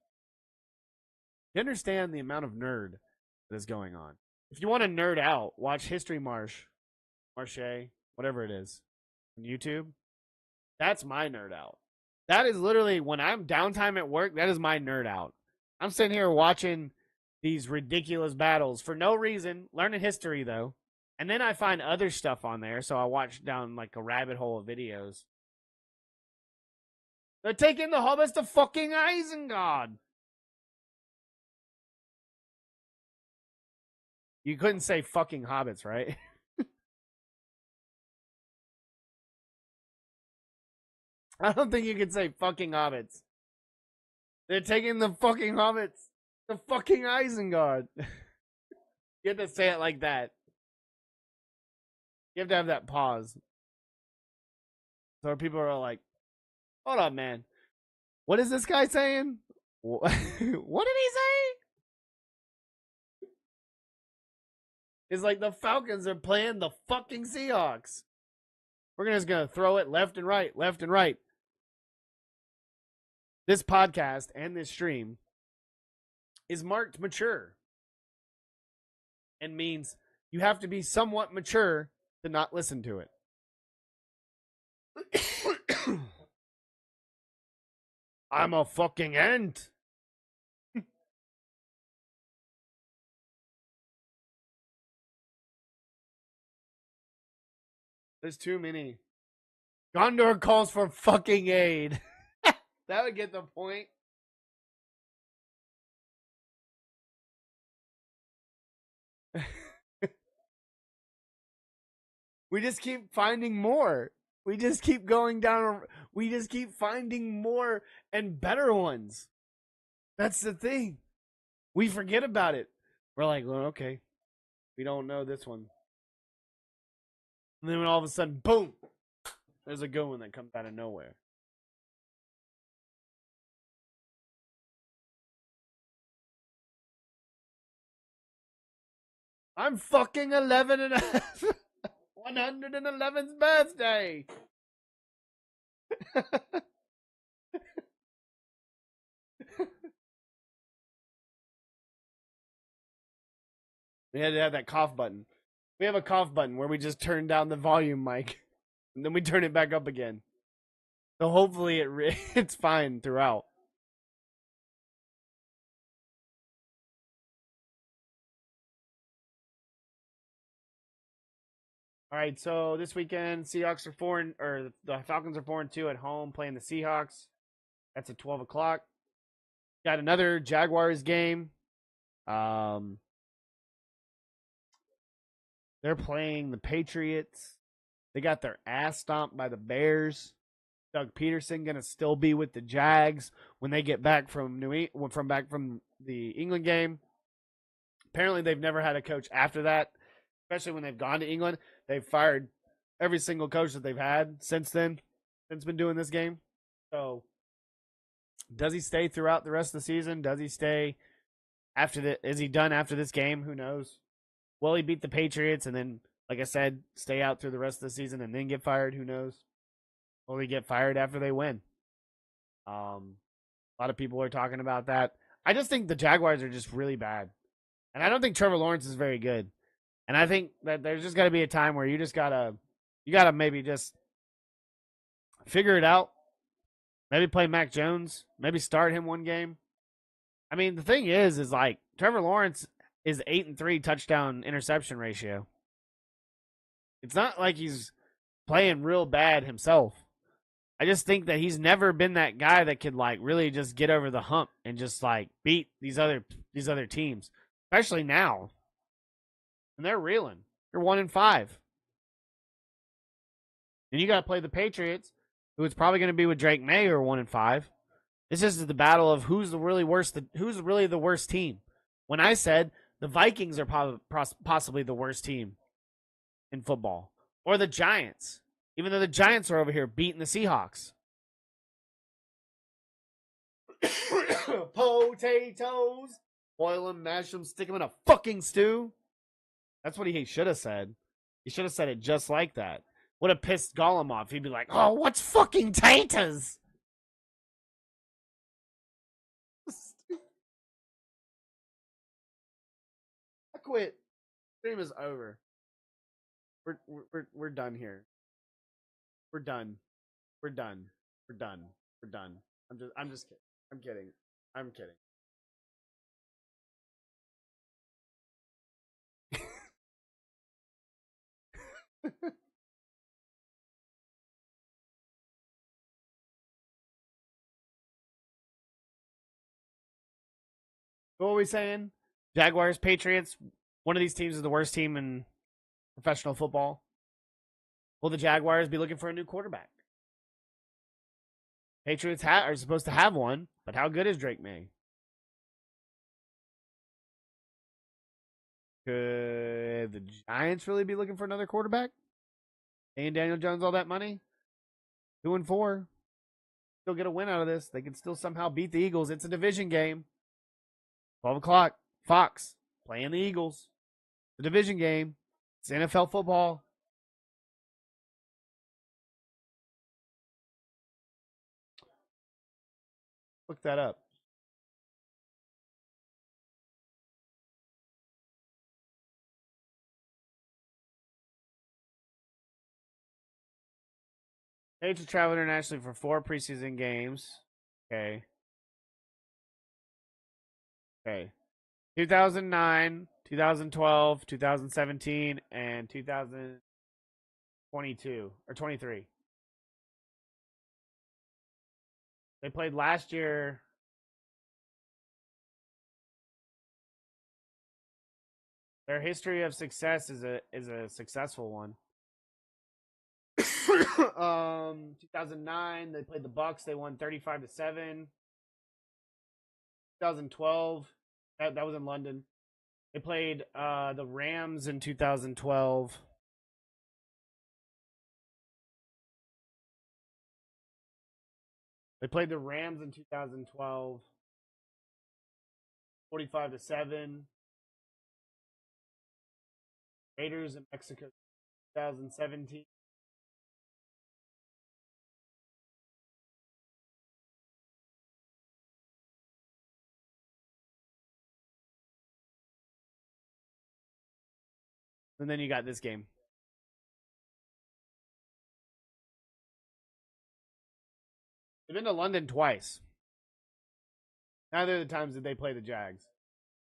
You understand the amount of nerd that is going on. If you want to nerd out, watch History Marche, whatever it is, on YouTube. That's my nerd out. That is literally when I'm downtime at work, that is my nerd out. I'm sitting here watching these ridiculous battles for no reason, learning history though. And then I find other stuff on there, so I watch down like a rabbit hole of videos. They're taking the hobbits to fucking Isengard. You couldn't say fucking hobbits, right? I don't think you could say fucking hobbits. They're taking the fucking hobbits to fucking Isengard. You have to say it like that. You have to have that pause. So people are like, hold up, man. What is this guy saying? What did he say? It's like the Falcons are playing the fucking Seahawks. We're just going to throw it left and right, left and right. This podcast and this stream is marked mature. And means you have to be somewhat mature to not listen to it. I'm a fucking ant. There's too many. Gondor calls for fucking aid. That would get the point. We just keep finding more. We just keep going down. We just keep finding more and better ones. That's the thing. We forget about it. We're like, well, okay. We don't know this one. And then all of a sudden, boom. There's a good one that comes out of nowhere. I'm fucking 11 and 111th birthday. We had to have that cough button. We have a cough button where we just turn down the volume mic and then we turn it back up again. So hopefully it's fine throughout. All right, so this weekend, Seahawks are the Falcons are 4-2 at home playing the Seahawks. That's at 12 o'clock. Got another Jaguars game. They're playing the Patriots. They got their ass stomped by the Bears. Doug Peterson gonna still be with the Jags when they get back from from the England game. Apparently, they've never had a coach after that, especially when they've gone to England. They've fired every single coach that they've had since then, since been doing this game. So, does he stay throughout the rest of the season? Does he stay is he done after this game? Who knows? Will he beat the Patriots and then, like I said, stay out through the rest of the season and then get fired? Who knows? Will he get fired after they win? A lot of people are talking about that. I just think the Jaguars are just really bad. And I don't think Trevor Lawrence is very good. And I think that there's just got to be a time where you gotta maybe just figure it out. Maybe play Mac Jones. Maybe start him one game. I mean, the thing is like Trevor Lawrence is 8-3 touchdown interception ratio. It's not like he's playing real bad himself. I just think that he's never been that guy that could like really just get over the hump and just like beat these other teams, especially now. And they're reeling. They're 1-5. And you got to play the Patriots, who is probably going to be with Drake May, or 1-5. This is the battle of who's really the worst team. When I said the Vikings are possibly the worst team in football, or the Giants, even though the Giants are over here beating the Seahawks. Potatoes, boil them, mash them, stick them in a fucking stew. That's what he should have said. He should have said it just like that. Would have pissed Gollum off. He'd be like, "Oh, what's fucking taters?" I quit. Stream is over. We're done here. We're done. We're done. We're done. We're done. I'm just kidding. I'm kidding. I'm kidding. What were we saying? Jaguars, Patriots. One of these teams is the worst team in professional football. Will the Jaguars be looking for a new quarterback? Patriots are supposed to have one, but how good is Drake May? Could the Giants really be looking for another quarterback? Paying Daniel Jones all that money? 2-4. Still get a win out of this. They could still somehow beat the Eagles. It's a division game. 12 o'clock. Fox playing the Eagles. The division game. It's NFL football. Look that up. Patriots travel internationally for 4 preseason games. Okay. 2009, 2012, 2017, and 2022 or 23. They played last year. Their history of success is a successful one. 2009, they played the Bucks. They won 35-7. 2012, that was in London. They played the Rams in 2012. They played the Rams in 2012. 45-7. Raiders in Mexico 2017. And then you got this game. They've been to London twice. Neither of the times did they play the Jags.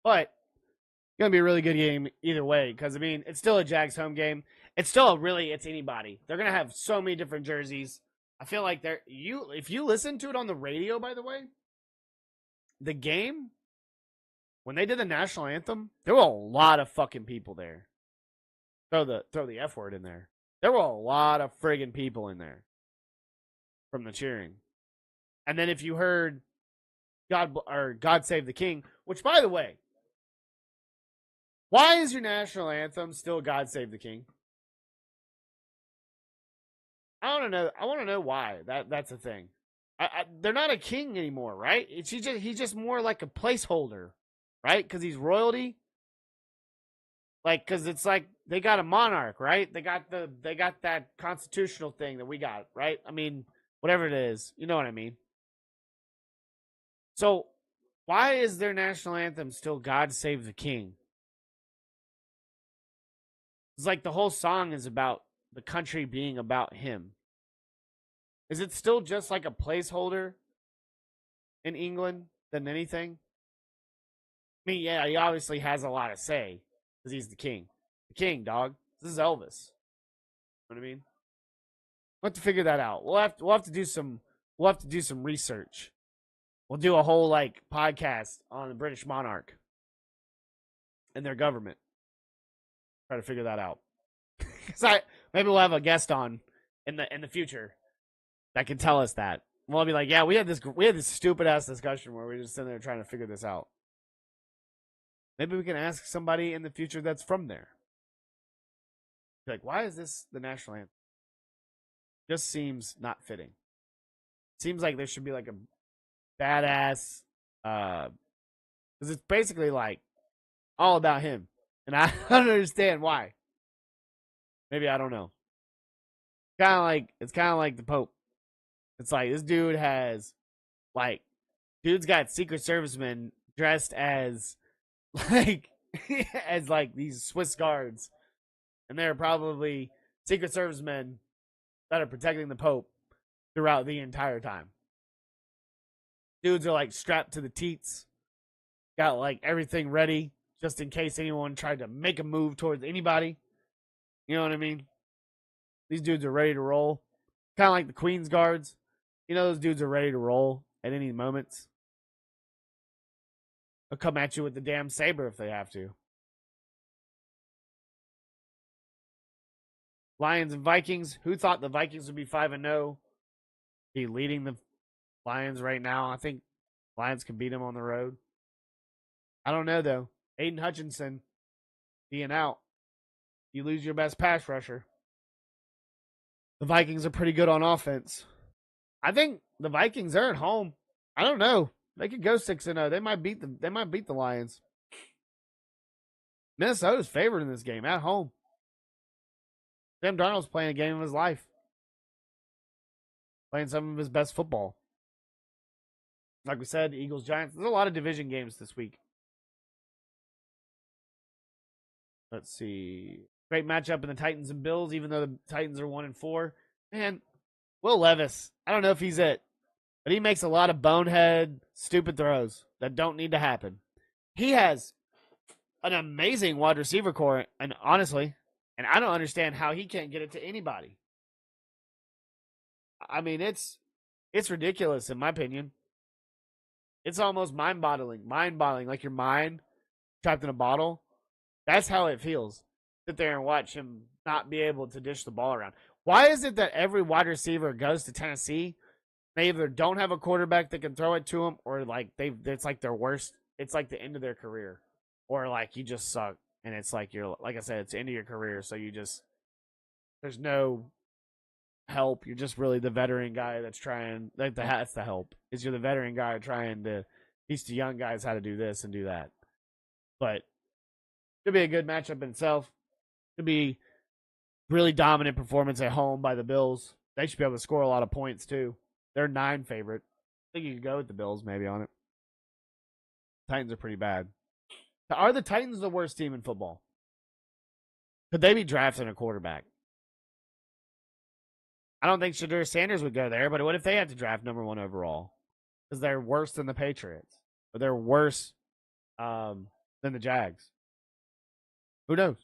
But it's going to be a really good game either way. Because, I mean, it's still a Jags home game. It's still it's anybody. They're going to have so many different jerseys. I feel like if you listen to it on the radio, by the way, the game, when they did the national anthem, there were a lot of fucking people there. Throw the F word in there. There were a lot of friggin' people in there from the cheering. And then if you heard God Save the King, which, by the way, why is your national anthem still God Save the King? I want to know. I want to know why that's a thing. They're not a king anymore, right? He's just more like a placeholder, right? Because he's royalty. Like, because it's like they got a monarch, right? They got that constitutional thing that we got, right? I mean, whatever it is, you know what I mean. So, why is their national anthem still "God Save the King"? It's like the whole song is about the country being about him. Is it still just like a placeholder in England than anything? I mean, yeah, he obviously has a lot to say. Because he's the king. The king, dog. This is Elvis. You know what I mean? We'll have to figure that out. We'll have to do some research. We'll do a whole podcast on the British monarch and their government. Try to figure that out. Maybe we'll have a guest on in the future that can tell us that. We'll be like, yeah, we had this stupid ass discussion where we're just sitting there trying to figure this out. Maybe we can ask somebody in the future that's from there. Be like, why is this the national anthem? Just seems not fitting. Seems like there should be like a badass, because it's basically like all about him, and I don't understand why. Maybe I don't know. It's kind of like the Pope. It's like this dude has, dude's got Secret Servicemen dressed as these Swiss guards, and they're probably Secret Servicemen that are protecting the Pope throughout the entire time. Dudes are strapped to the teats, got everything ready just in case anyone tried to make a move towards anybody. You know what I mean? These dudes are ready to roll. Kind of like the Queens guards. You know those dudes are ready to roll at any moments. They'll come at you with the damn saber if they have to. Lions and Vikings. Who thought the Vikings would be 5-0? Be leading the Lions right now. I think Lions can beat them on the road. I don't know, though. Aiden Hutchinson being out. You lose your best pass rusher. The Vikings are pretty good on offense. I think the Vikings are at home. I don't know. They could go 6-0. They might beat the Lions. Minnesota's favored in this game at home. Sam Darnold's playing a game of his life. Playing some of his best football. Like we said, Eagles, Giants. There's a lot of division games this week. Let's see. Great matchup in the Titans and Bills, even though the Titans are 1-4. Man, Will Levis, I don't know if he's it, but he makes a lot of bonehead, stupid throws that don't need to happen. He has an amazing wide receiver core, and honestly, and I don't understand how he can't get it to anybody. I mean, it's ridiculous in my opinion. It's almost mind-boggling, like your mind trapped in a bottle. That's how it feels. Sit there and watch him not be able to dish the ball around. Why is it that every wide receiver goes to Tennessee? They either don't have a quarterback that can throw it to them, or like it's like their worst. It's like the end of their career, or like you just suck, and it's like like I said, it's the end of your career. So there's no help. You're just really the veteran guy that's trying. That's the help. Is you're the veteran guy trying to teach the young guys how to do this and do that. But could be a good matchup in itself. Could be really dominant performance at home by the Bills. They should be able to score a lot of points too. They're 9 favorite. I think you could go with the Bills maybe on it. Titans are pretty bad. Are the Titans the worst team in football? Could they be drafting a quarterback? I don't think Shedeur Sanders would go there, but what if they had to draft number 1 overall? Because they're worse than the Patriots. Or they're worse than the Jags. Who knows?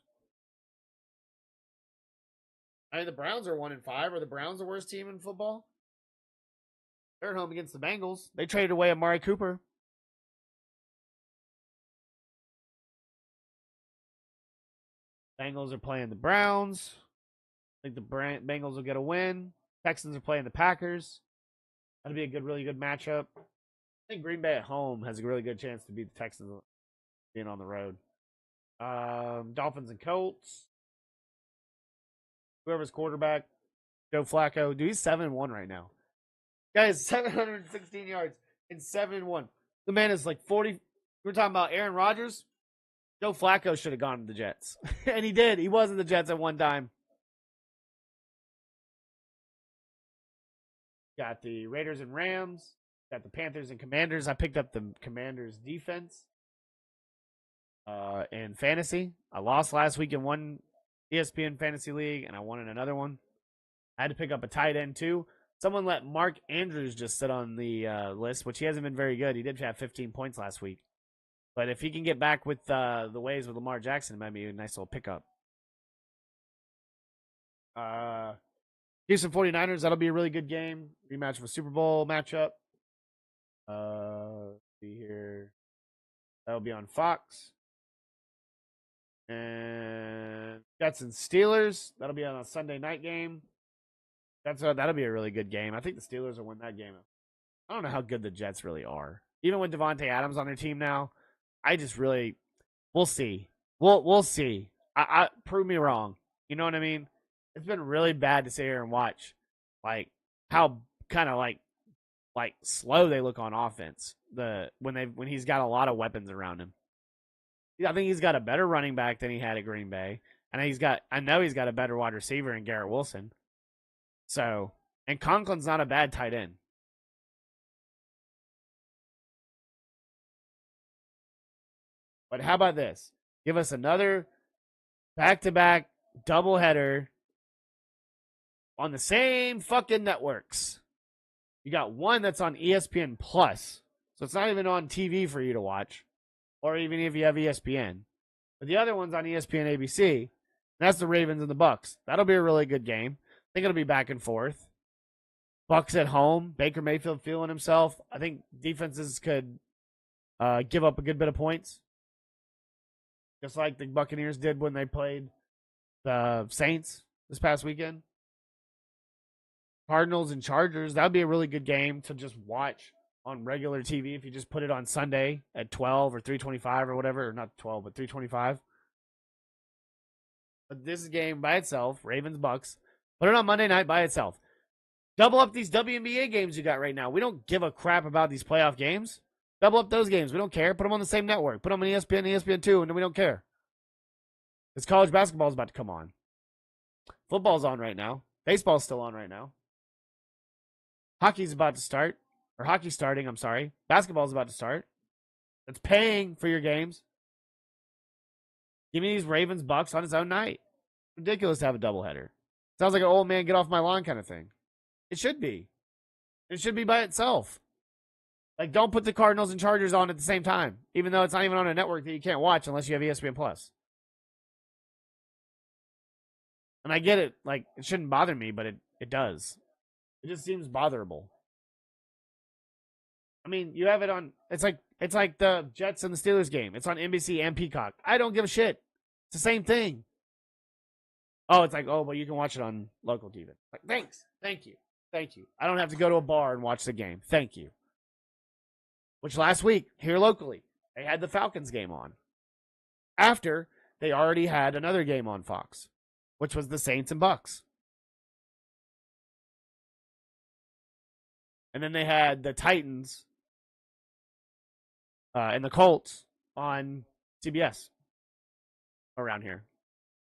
I mean, the Browns are 1-5. Are the Browns the worst team in football? They're at home against the Bengals. They traded away Amari Cooper. Bengals are playing the Browns. I think the Bengals will get a win. Texans are playing the Packers. That'll be a really good matchup. I think Green Bay at home has a really good chance to beat the Texans being on the road. Dolphins and Colts. Whoever's quarterback, Joe Flacco. Dude, he's 7-1 right now. Guys, 716 yards and 7-1. The man is like 40. We're talking about Aaron Rodgers. Joe Flacco should have gone to the Jets. And he did. He was in the Jets at one time. Got the Raiders and Rams. Got the Panthers and Commanders. I picked up the Commanders defense in fantasy. I lost last week in one ESPN Fantasy League, and I won in another one. I had to pick up a tight end, too. Someone let Mark Andrews just sit on the list, which he hasn't been very good. He did have 15 points last week. But if he can get back with the ways with Lamar Jackson, it might be a nice little pickup. Houston 49ers, that'll be a really good game. Rematch of a Super Bowl matchup. Let's see here. That'll be on Fox. And Jets and Steelers. That'll be on a Sunday night game. That'll be a really good game. I think the Steelers will win that game. I don't know how good the Jets really are. Even with Devontae Adams on their team now, we'll see. We'll see. I prove me wrong. You know what I mean? It's been really bad to sit here and watch, like how kind of like slow they look on offense. When he's got a lot of weapons around him. I think he's got a better running back than he had at Green Bay, and I know he's got a better wide receiver in Garrett Wilson. So, and Conklin's not a bad tight end. But how about this? Give us another back-to-back doubleheader on the same fucking networks. You got one that's on ESPN Plus, so it's not even on TV for you to watch, or even if you have ESPN. But the other one's on ESPN ABC, and that's the Ravens and the Bucks. That'll be a really good game. think it'll be back and forth. Bucks at home. Baker Mayfield feeling himself. I think defenses could give up a good bit of points. Just like the Buccaneers did when they played the Saints this past weekend. Cardinals and Chargers. That would be a really good game to just watch on regular TV if you just put it on Sunday at 12 or 3:25 or whatever. Or not 12, but 3:25. But this game by itself, Ravens, Bucks, put it on Monday night by itself. Double up these WNBA games you got right now. We don't give a crap about these playoff games. Double up those games. We don't care. Put them on the same network. Put them on ESPN, ESPN2, and we don't care. Because college basketball is about to come on. Football's on right now. Baseball's still on right now. Hockey's about to start. Or hockey's starting, I'm sorry. Basketball's about to start. It's paying for your games. Give me these Ravens Bucks on its own night. Ridiculous to have a doubleheader. Sounds like an old man get off my lawn kind of thing. It should be. It should be by itself. Like, don't put the Cardinals and Chargers on at the same time, even though it's not even on a network that you can't watch unless you have ESPN Plus. And I get it. Like, it shouldn't bother me, but it does. It just seems botherable. I mean, you have it on. It's like the Jets and the Steelers game. It's on NBC and Peacock. I don't give a shit. It's the same thing. Oh, it's like, oh, but you can watch it on local TV. Like, thanks. Thank you. Thank you. I don't have to go to a bar and watch the game. Thank you. Which last week, here locally, they had the Falcons game on. After they already had another game on Fox, which was the Saints and Bucks. And then they had the Titans and the Colts on CBS around here.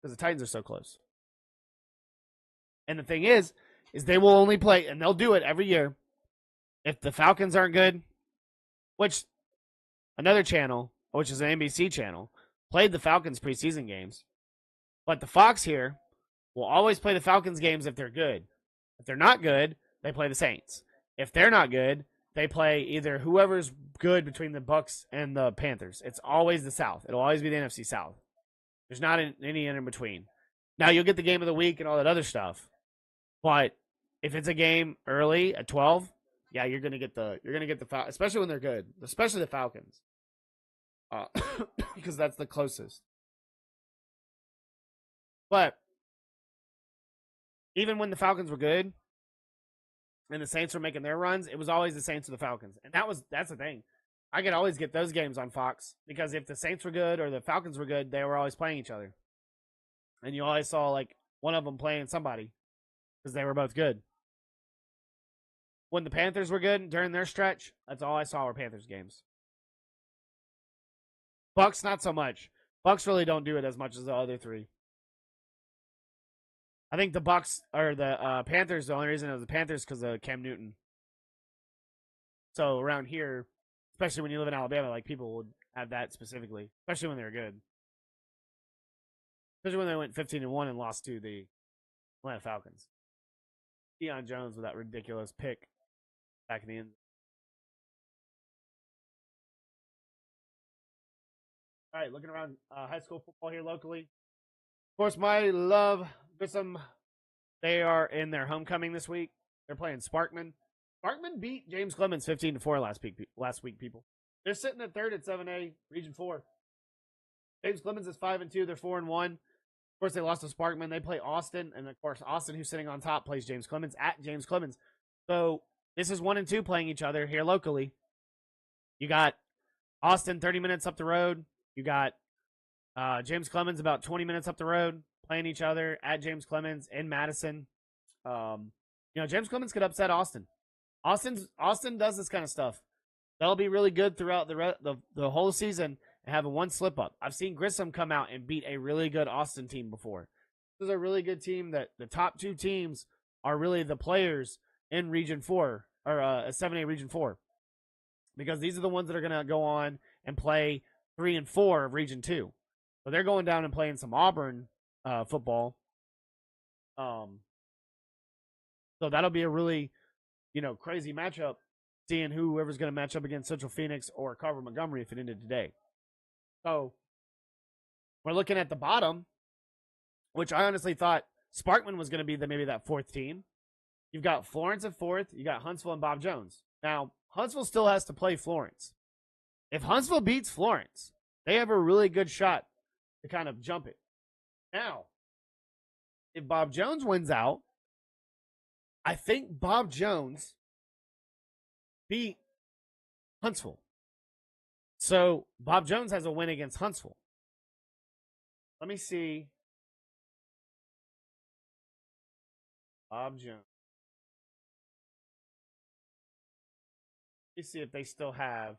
Because the Titans are so close. And the thing is they will only play, and they'll do it every year, if the Falcons aren't good, which another channel, which is an NBC channel, played the Falcons preseason games. But the Fox here will always play the Falcons games if they're good. If they're not good, they play the Saints. If they're not good, they play either whoever's good between the Bucks and the Panthers. It's always the South. It'll always be the NFC South. There's not any in between. Now, you'll get the game of the week and all that other stuff. But if it's a game early at 12, yeah, you're gonna get the Falcons, especially when they're good, especially the Falcons, because that's the closest. But even when the Falcons were good and the Saints were making their runs, it was always the Saints or the Falcons, and that's the thing. I could always get those games on Fox because if the Saints were good or the Falcons were good, they were always playing each other, and you always saw like one of them playing somebody because they were both good. When the Panthers were good during their stretch, that's all I saw were Panthers games. Bucks, not so much. Bucks really don't do it as much as the other three. I think the Bucks or the Panthers, the only reason it was the Panthers because of Cam Newton. So around here, especially when you live in Alabama, like people would have that specifically, especially when they were good. Especially when they went 15-1 and lost to the Atlanta Falcons. Deion Jones with that ridiculous pick back in the end. All right, looking around high school football here locally. Of course, my love, Grissom, they are in their homecoming this week. They're playing Sparkman. Sparkman beat James Clemens 15-4 last week, people. They're sitting at third at 7A, Region 4. James Clemens is 5-2. They're 4-1. Of course, they lost to Sparkman. They play Austin, and of course, Austin, who's sitting on top, plays James Clemens at James Clemens. So this is 1 and 2 playing each other here locally. You got Austin 30 minutes up the road. You got James Clemens about 20 minutes up the road playing each other at James Clemens in Madison. James Clemens could upset Austin. Austin does this kind of stuff. They'll be really good throughout the whole season and have a one slip up. I've seen Grissom come out and beat a really good Austin team before. This is a really good team that the top two teams are really the players in Region 4 or 7A Region 4, because these are the ones that are going to go on and play 3 and 4 of Region 2. So they're going down and playing some Auburn football. So that'll be a really, crazy matchup, seeing whoever's going to match up against Central Phoenix or Carver Montgomery if it ended today. So we're looking at the bottom, which I honestly thought Sparkman was going to be maybe that fourth team. You've got Florence at fourth. You got Huntsville and Bob Jones. Now, Huntsville still has to play Florence. If Huntsville beats Florence, they have a really good shot to kind of jump it. Now, if Bob Jones wins out, I think Bob Jones beat Huntsville. So Bob Jones has a win against Huntsville. Let me see. Bob Jones. Let me see if they still have.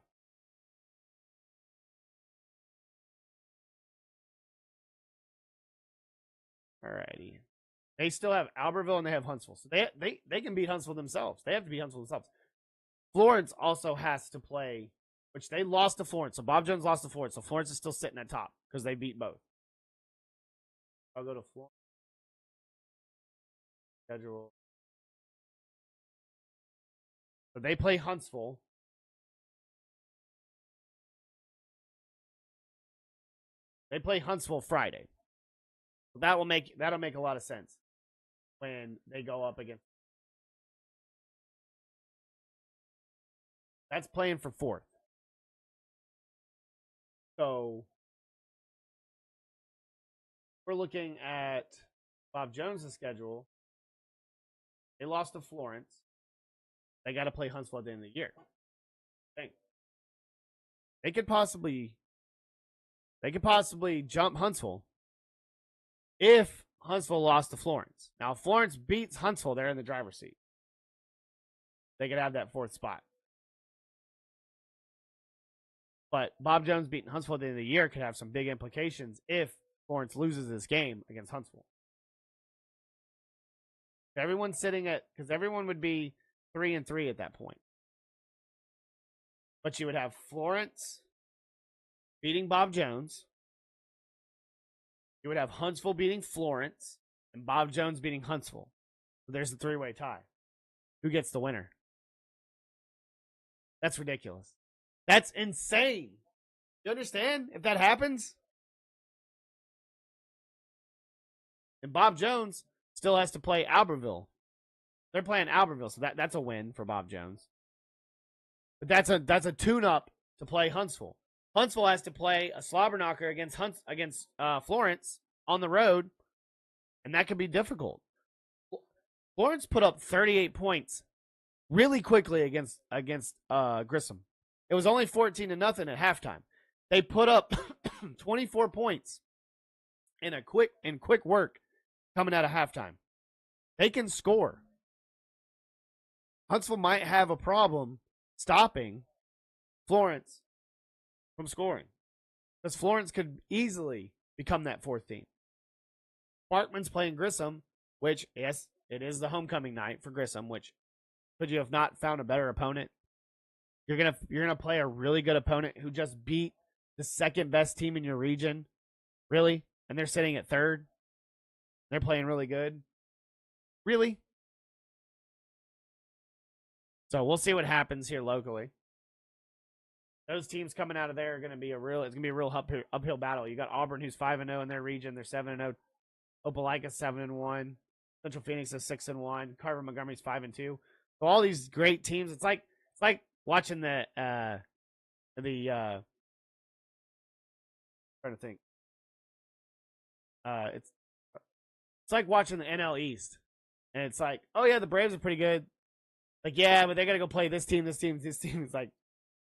Alrighty. They still have Albertville and they have Huntsville. So they can beat Huntsville themselves. They have to beat Huntsville themselves. Florence also has to play, which they lost to Florence. So Bob Jones lost to Florence. So Florence is still sitting at top because they beat both. I'll go to Florence. Schedule. So they play Huntsville. They play Huntsville Friday. That'll make a lot of sense when they go up against. That's playing for fourth. So we're looking at Bob Jones' schedule. They lost to Florence. They got to play Huntsville at the end of the year. They could possibly jump Huntsville if Huntsville lost to Florence. Now, if Florence beats Huntsville, they're in the driver's seat. They could have that fourth spot. But Bob Jones beating Huntsville at the end of the year could have some big implications if Florence loses this game against Huntsville. Everyone's sitting at, because everyone would be 3-3 at that point. But you would have Florence beating Bob Jones. You would have Huntsville beating Florence and Bob Jones beating Huntsville. So there's a three-way tie. Who gets the winner? That's ridiculous. That's insane. You understand? If that happens? And Bob Jones still has to play Albertville. They're playing Albertville, so that's a win for Bob Jones. But that's a tune-up to play Huntsville. Huntsville has to play a slobber knocker against Florence on the road, and that could be difficult. Florence put up 38 points really quickly against Grissom. It was only 14-0 at halftime. They put up 24 points in quick work coming out of halftime. They can score. Huntsville might have a problem stopping Florence from scoring, because Florence could easily become that fourth team. Sparkman's playing Grissom, which, yes, it is the homecoming night for Grissom, which could you have not found a better opponent? You're gonna play a really good opponent who just beat the second best team in your region, really, and they're sitting at third. They're playing really good, really. So we'll see what happens here locally. Those teams coming out of there are going to be a real uphill battle. You got Auburn, who's 5-0 in their region. They're 7-0. Opelika's 7-1. Central Phoenix is 6-1. Carver Montgomery's 5-2. So all these great teams. It's like watching the trying to think. It's like watching the NL East, and it's like, oh yeah, the Braves are pretty good. Like, yeah, but they got to go play this team. It's like,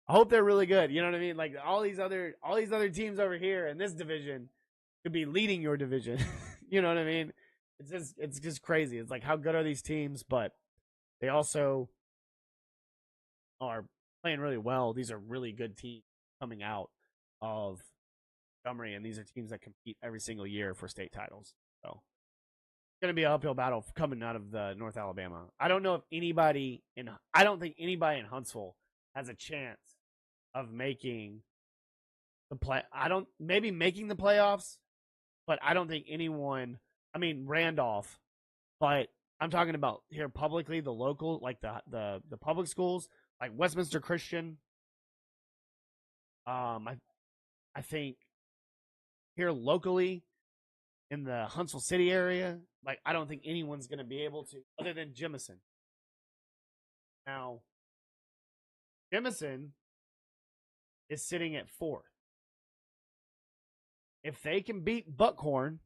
I hope they're really good. You know what I mean? Like all these other teams over here in this division could be leading your division. You know what I mean? It's just crazy. It's like, how good are these teams? But they also are playing really well. These are really good teams coming out of Montgomery, and these are teams that compete every single year for state titles. So it's going to be an uphill battle coming out of the North Alabama. I don't think anybody in Huntsville has a chance of making the maybe making the playoffs, but I don't think anyone, I mean Randolph, but I'm talking about here publicly, the local, like the public schools, like Westminster Christian. I think here locally in the Huntsville City area, Like, I don't think anyone's going to be able to, other than Jemison. Now, Jemison is sitting at 4th. If they can beat Buckhorn,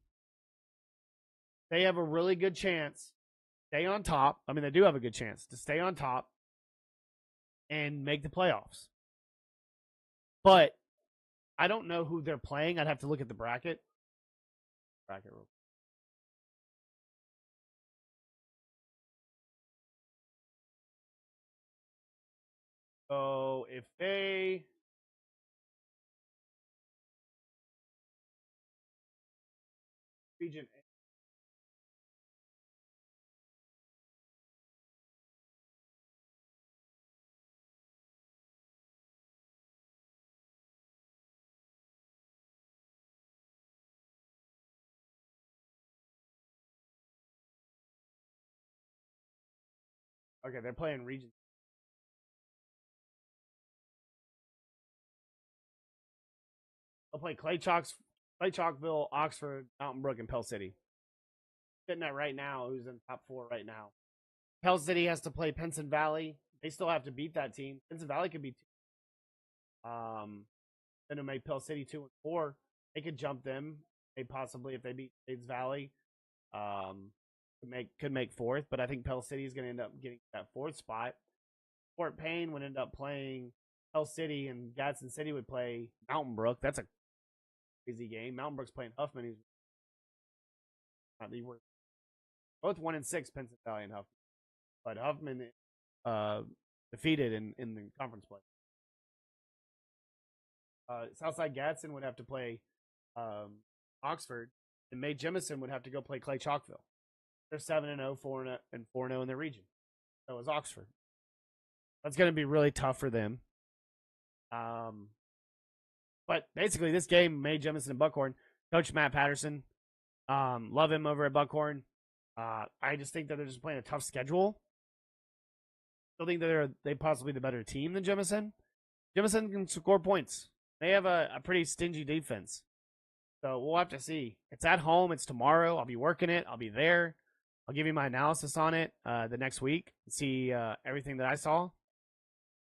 they have a really good chance to stay on top. I mean, they do have a good chance to stay on top and make the playoffs. But I don't know who they're playing. I'd have to look at the bracket. Bracket real quick. So if they region okay, they're playing region. They'll play Clay Chalkville, Oxford, Mountain Brook, and Pell City. Sitting at right now, who's in top 4 right now. Pell City has to play Pinson Valley. They still have to beat that team. Pinson Valley could be 2. Then it made Pell City 2 and 4. They could jump them. They possibly, if they beat Shades Valley, could make 4th. But I think Pell City is going to end up getting that 4th spot. Fort Payne would end up playing Pell City, and Gadsden City would play Mountain Brook. That's a crazy game. Mountain Brook's playing Huffman. Who's not the worst. Both 1-6, Pinson Valley and Huffman. But Huffman defeated in the conference play. Southside Gadsden would have to play Oxford, and May Jemison would have to go play Clay Chalkville. They're 7-0, 4-0 in their region. So is Oxford. That's going to be really tough for them. But basically, this game, May Jemison and Buckhorn, Coach Matt Patterson, love him over at Buckhorn. I just think that they're just playing a tough schedule. Still think that they possibly the better team than Jemison. Jemison can score points. They have a pretty stingy defense. So we'll have to see. It's at home. It's tomorrow. I'll be working it. I'll be there. I'll give you my analysis on it the next week. See everything that I saw.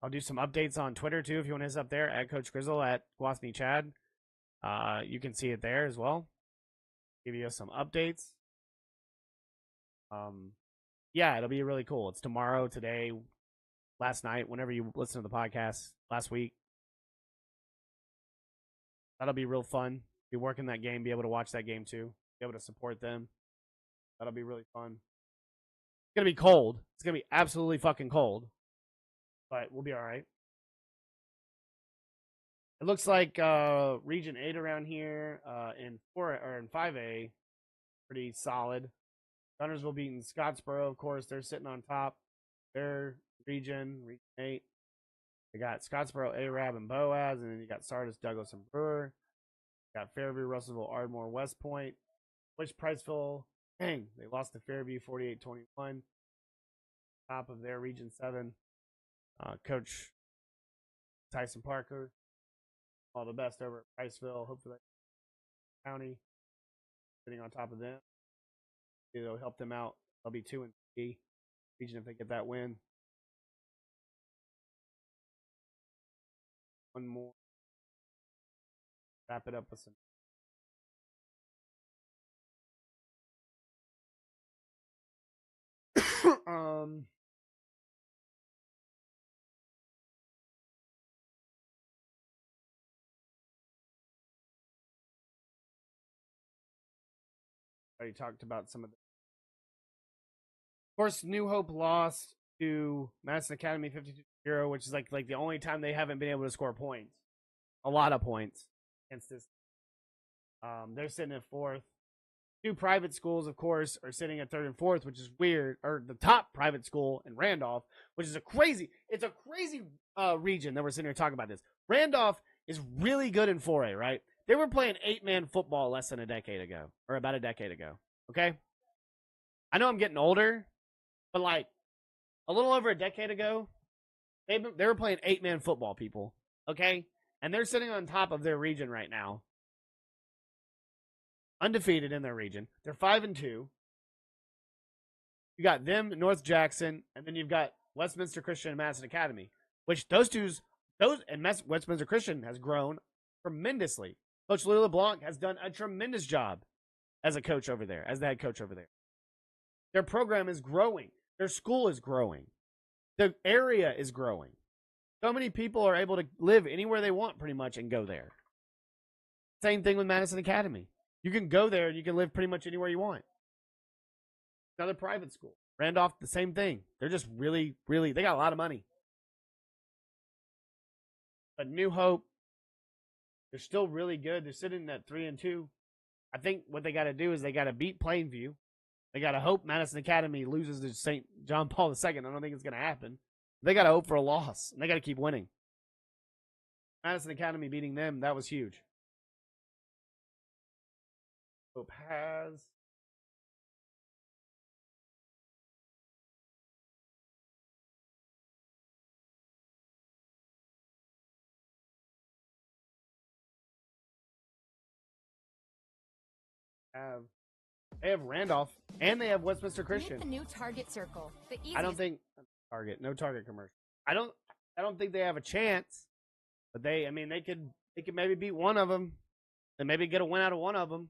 I'll do some updates on Twitter, too, if you want to hit us up there, at Coach Grizzle, at Gwasney Chad. You can see it there as well. Give you some updates. Yeah, it'll be really cool. It's tomorrow, today, last night, whenever you listen to the podcast, last week. That'll be real fun. Be working that game, be able to watch that game, too. Be able to support them. That'll be really fun. It's going to be cold. It's going to be absolutely fucking cold. But we'll be all right. It looks like Region 8 around here in 5A, pretty solid. Gunnersville beating Scottsboro, of course. They're sitting on top. Their region 8. They got Scottsboro, Arab, and Boaz, and then you got Sardis, Douglas, and Brewer. Got Fairview, Russellville, Ardmore, West Point. Which Priceville, dang, they lost to Fairview 48-21. Top of their Region 7. Coach Tyson Parker, all the best over at Priceville. Hopefully, County sitting on top of them. It'll help them out. They'll be 2-3 region if they get that win. One more. Wrap it up with some. I already talked about some of the. Of course, New Hope lost to Madison Academy 52-0, which is like the only time they haven't been able to score points. A lot of points against this. They're sitting at 4th. 2 private schools, of course, are sitting at 3rd and 4th, which is weird. Or the top private school in Randolph, which is a crazy region that we're sitting here talking about this. Randolph is really good in 4A, right? They were playing 8-man football less than a decade ago, or about a decade ago. Okay? I know I'm getting older, but like a little over a decade ago, they were playing 8-man football, people. Okay? And they're sitting on top of their region right now. Undefeated in their region. They're 5-2. You got them, North Jackson, and then you've got Westminster Christian and Madison Academy, which Westminster Christian has grown tremendously. Coach Louis LeBlanc has done a tremendous job as a coach over there, as the head coach over there. Their program is growing. Their school is growing. The area is growing. So many people are able to live anywhere they want pretty much and go there. Same thing with Madison Academy. You can go there and you can live pretty much anywhere you want. Another private school. Randolph, the same thing. They're just really, they got a lot of money. But New Hope, they're still really good. They're sitting at 3-2. I think what they got to do is they got to beat Plainview. They got to hope Madison Academy loses to St. John Paul II. I don't think it's going to happen. They got to hope for a loss, and they got to keep winning. Madison Academy beating them, that was huge. Hope has. They have Randolph and they have Westminster Christian. The new Target Circle. The easiest. I don't think no Target commercial. I don't think they have a chance, but they could maybe beat one of them and maybe get a win out of one of them.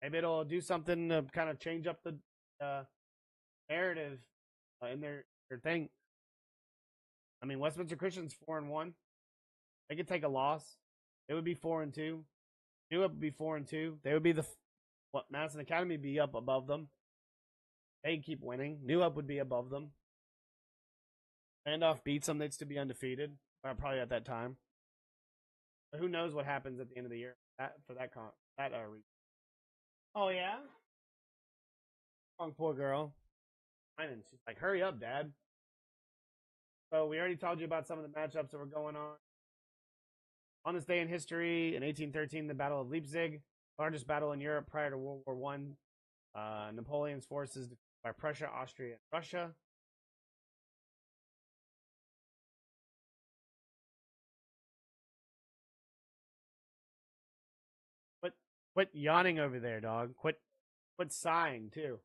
Maybe it'll do something to kind of change up the narrative in their thing. I mean, Westminster Christian's 4-1. They could take a loss. They would be 4-2. New Hope would be 4-2. They would be Madison Academy would be up above them. They'd keep winning. New Hope would be above them. Randolph beats them. They'd still be undefeated. Probably at that time. But who knows what happens at the end of the year for that region. Oh yeah. Poor girl. She's like, hurry up, Dad. So we already told you about some of the matchups that were going on. On this day in history, in 1813, the Battle of Leipzig, largest battle in Europe prior to World War I. Napoleon's forces defeated by Prussia, Austria, and Russia. Quit yawning over there, dog. Quit sighing, too.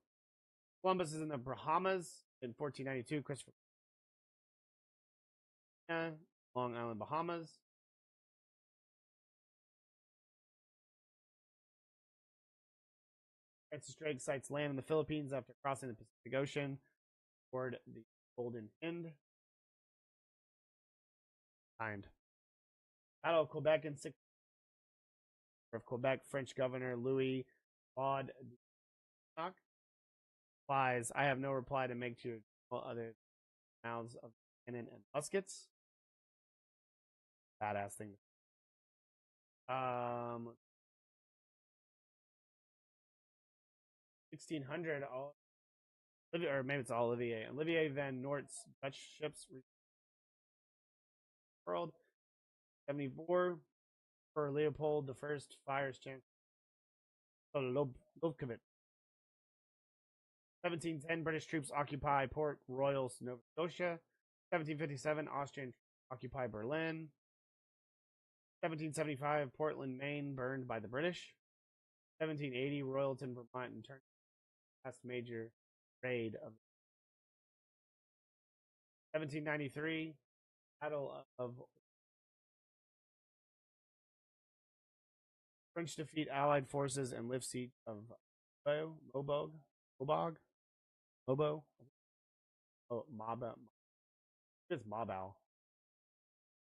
Columbus is in the Bahamas in 1492. Christopher. Long Island, Bahamas. Francis Drake sights land in the Philippines after crossing the Pacific Ocean toward the Golden End. Signed. Battle of Quebec in of Quebec, French Governor Louis Claude replies, I have no reply to make to you other mouths of cannon and muskets. Badass thing. 1600, or maybe it's Olivier. Olivier Van Noort's Dutch ships world. 74 for Leopold the First fires Chancellor Lobkowitz. 1710, British troops occupy Port Royal, Nova Scotia. 1757, Austrian occupy Berlin. 1775, Portland, Maine burned by the British. 1780, Royalton, Vermont, and turned last major raid of 1793, Battle of French defeat Allied forces and lift siege of Mobo. Oh, Maba. It's Mobile.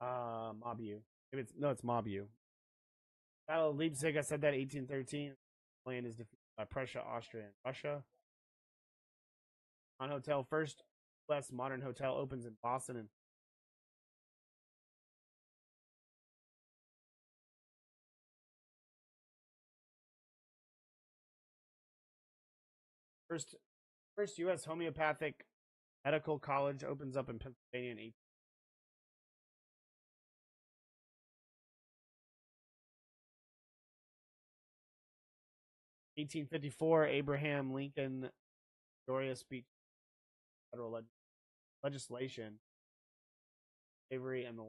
Mobu. It's Mobu. Battle of Leipzig, I said that 1813. Land is defeated by Prussia, Austria, and Russia. On Hotel, first West modern hotel opens in Boston and first U.S. homeopathic medical college opens up in Pennsylvania in 1854. Abraham Lincoln Victoria speech federal legislation slavery and the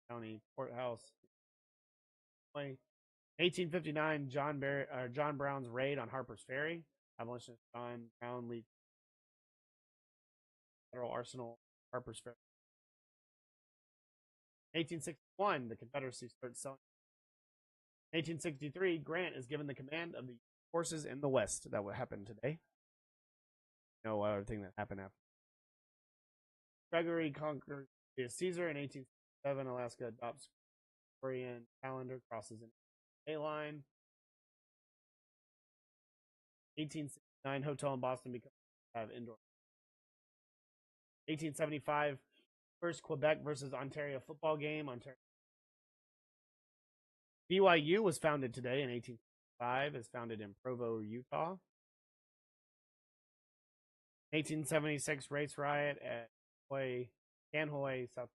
county courthouse. 1859, John Brown's raid on Harper's Ferry. Abolitionist John Brown leads Federal Arsenal, Harper's Ferry. 1861, the Confederacy starts selling. 1863, Grant is given the command of the forces in the West. That would happen today. No other thing that happened after. Gregory conquers Caesar in 1867. Alaska adopts Gregorian calendar, crosses in a line. 1869, hotel in Boston becomes have indoor. 1875, first Quebec versus Ontario football game. Ontario. BYU was founded today in 1865. It's founded in Provo, Utah. 1876 race riot at Canhoy, South.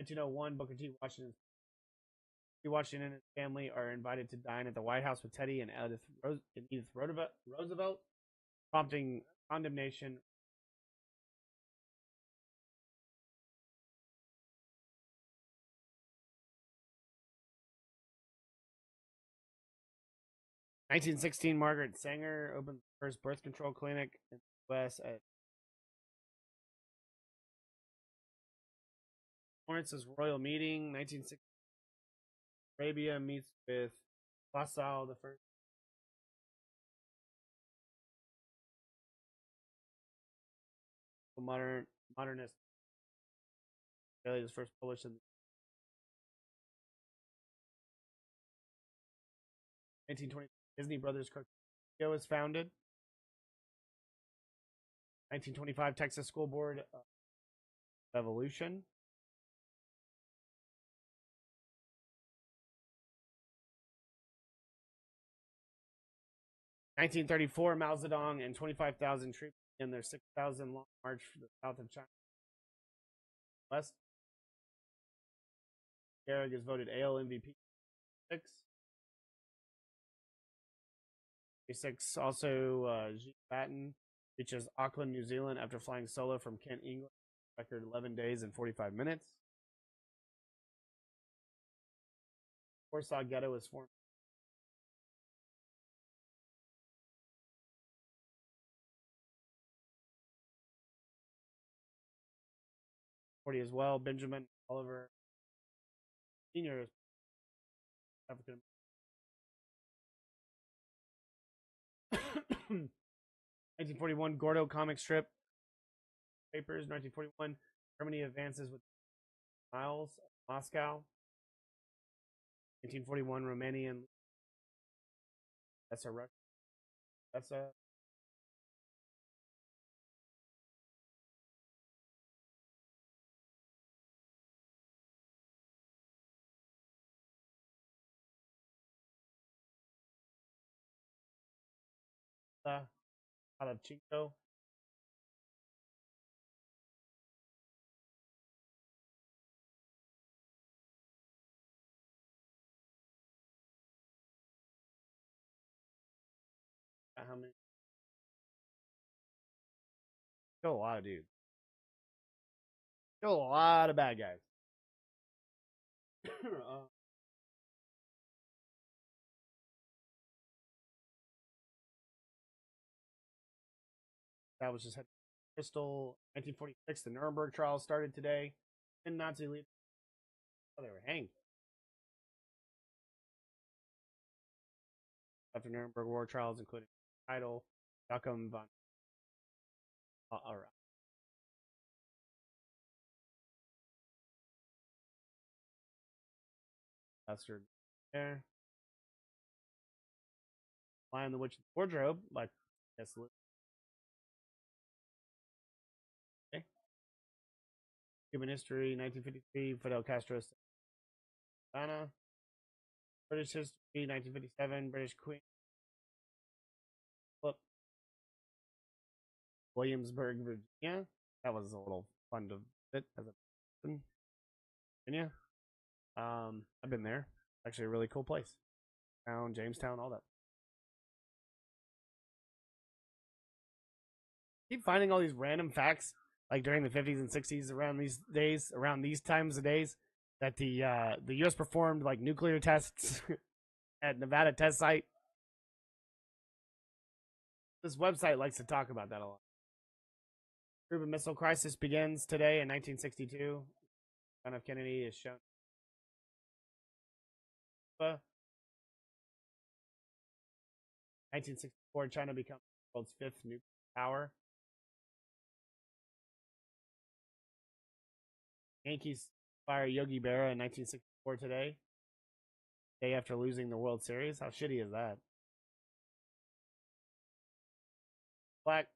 In 1901, Booker T. Washington and his family are invited to dine at the White House with Teddy and Edith Roosevelt, prompting condemnation. 1916, Margaret Sanger opened the first birth control clinic in the U.S. at Lawrence's royal meeting. 1960, Arabia meets with Faisal the First. Modernist. Australia was first published in 1920. Disney Brothers Cartoon Studio was founded. 1925, Texas School Board Evolution. (1934) Mao Zedong and 25,000 troops in their 6,000 long march for the south of China. West. Gehrig is voted AL MVP. 6. Also, G. Batten reaches Auckland, New Zealand after flying solo from Kent, England. Record 11 days and 45 minutes. Warsaw Ghetto is formed. As well, Benjamin Oliver Sr. is African. 1941, Gordo comic strip papers. 1941, Germany advances with miles of Moscow. 1941, Romanian. That's a Russian. That's a. Out of Chico. How many? Kill a lot of dudes. Kill a lot of bad guys. That was just head Crystal. 1946, the Nuremberg trials started today. And Nazi leaders. Oh, they were hanged. After Nuremberg war trials, including Idol, Joachim von. All right. That's there. Lion the Witch in the Wardrobe, like yes. Okay. Cuban history, 1953, Fidel Castro. Havana. British history, 1957, British Queen. Look. Williamsburg, Virginia. That was a little fun to visit as a person. Virginia. I've been there. Actually, a really cool place. Town, Jamestown, all that. Keep finding all these random facts, like during the 50s and 60s, around these days, around these times of days, that the U.S. performed like nuclear tests at Nevada test site. This website likes to talk about that a lot. Cuban Missile Crisis begins today in 1962. John F. Kennedy is shown. 1964, China becomes the world's 5th nuclear power. Yankees fire Yogi Berra in 1964 today, day after losing the World Series. How shitty is that?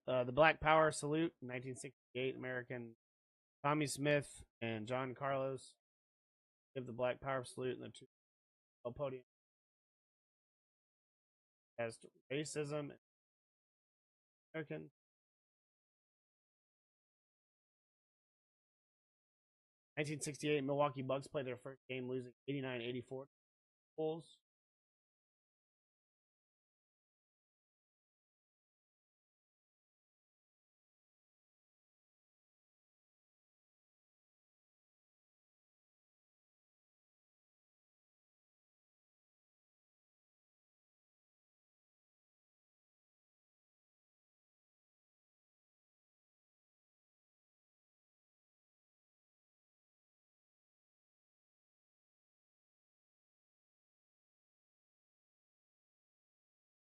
The Black Power salute in 1968. American Tommy Smith and John Carlos give the Black Power salute in the two podium. As racism, American. In 1968, Milwaukee Bucks play their first game, losing 89-84 Bulls.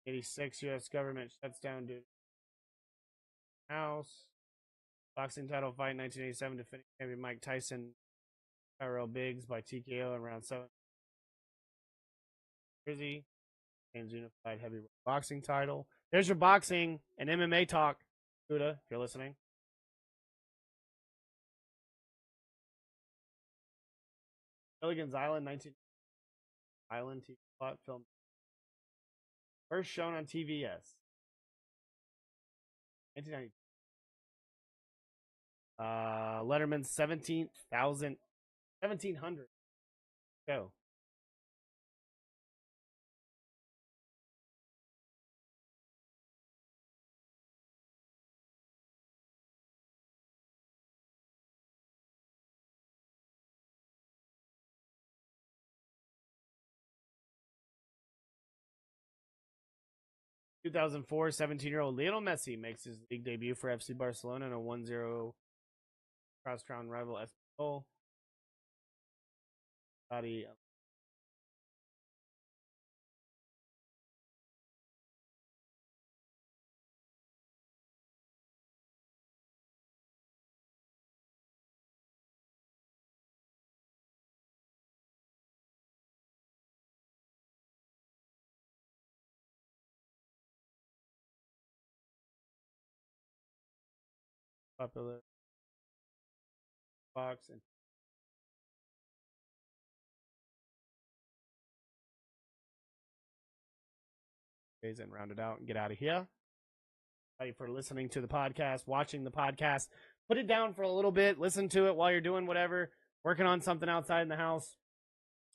'86, U.S. government shuts down duty. House. Boxing title fight 1987, defending champion Mike Tyson, Tyrell Biggs by TKO in round 7. Jersey and unified heavyweight boxing title. There's your boxing and MMA talk, Buddha, if you're listening. Gilligan's Island, 19 Island TV plot film. First shown on TVS. 1990. Letterman's 1700 show. In 2004, 17-year-old Lionel Messi makes his league debut for FC Barcelona in a 1-0 cross-crown rival Espanyol. Popular box and and round it out and get out of here. Thank you for listening to the podcast, watching the podcast. Put it down for a little bit, listen to it while you're doing whatever, working on something outside in the house.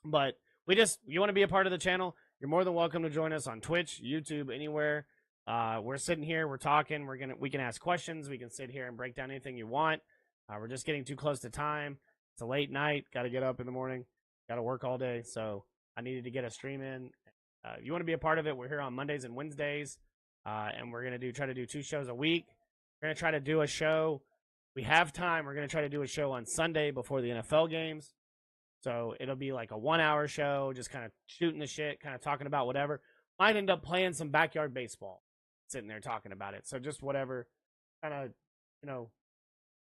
But you want to be a part of the channel, you're more than welcome to join us on Twitch, YouTube, anywhere. We're sitting here, we're talking, we can ask questions, we can sit here and break down anything you want. We're just getting too close to time. It's a late night, got to get up in the morning, got to work all day, so I needed to get a stream in. If you want to be a part of it, we're here on Mondays and Wednesdays, and we're going to try to do 2 shows a week. We're going to try to do a show. We have time. We're going to try to do a show on Sunday before the NFL games. So it'll be like a 1-hour show, just kind of shooting the shit, kind of talking about whatever. Might end up playing some backyard baseball, sitting there talking about it. So just whatever, kind of,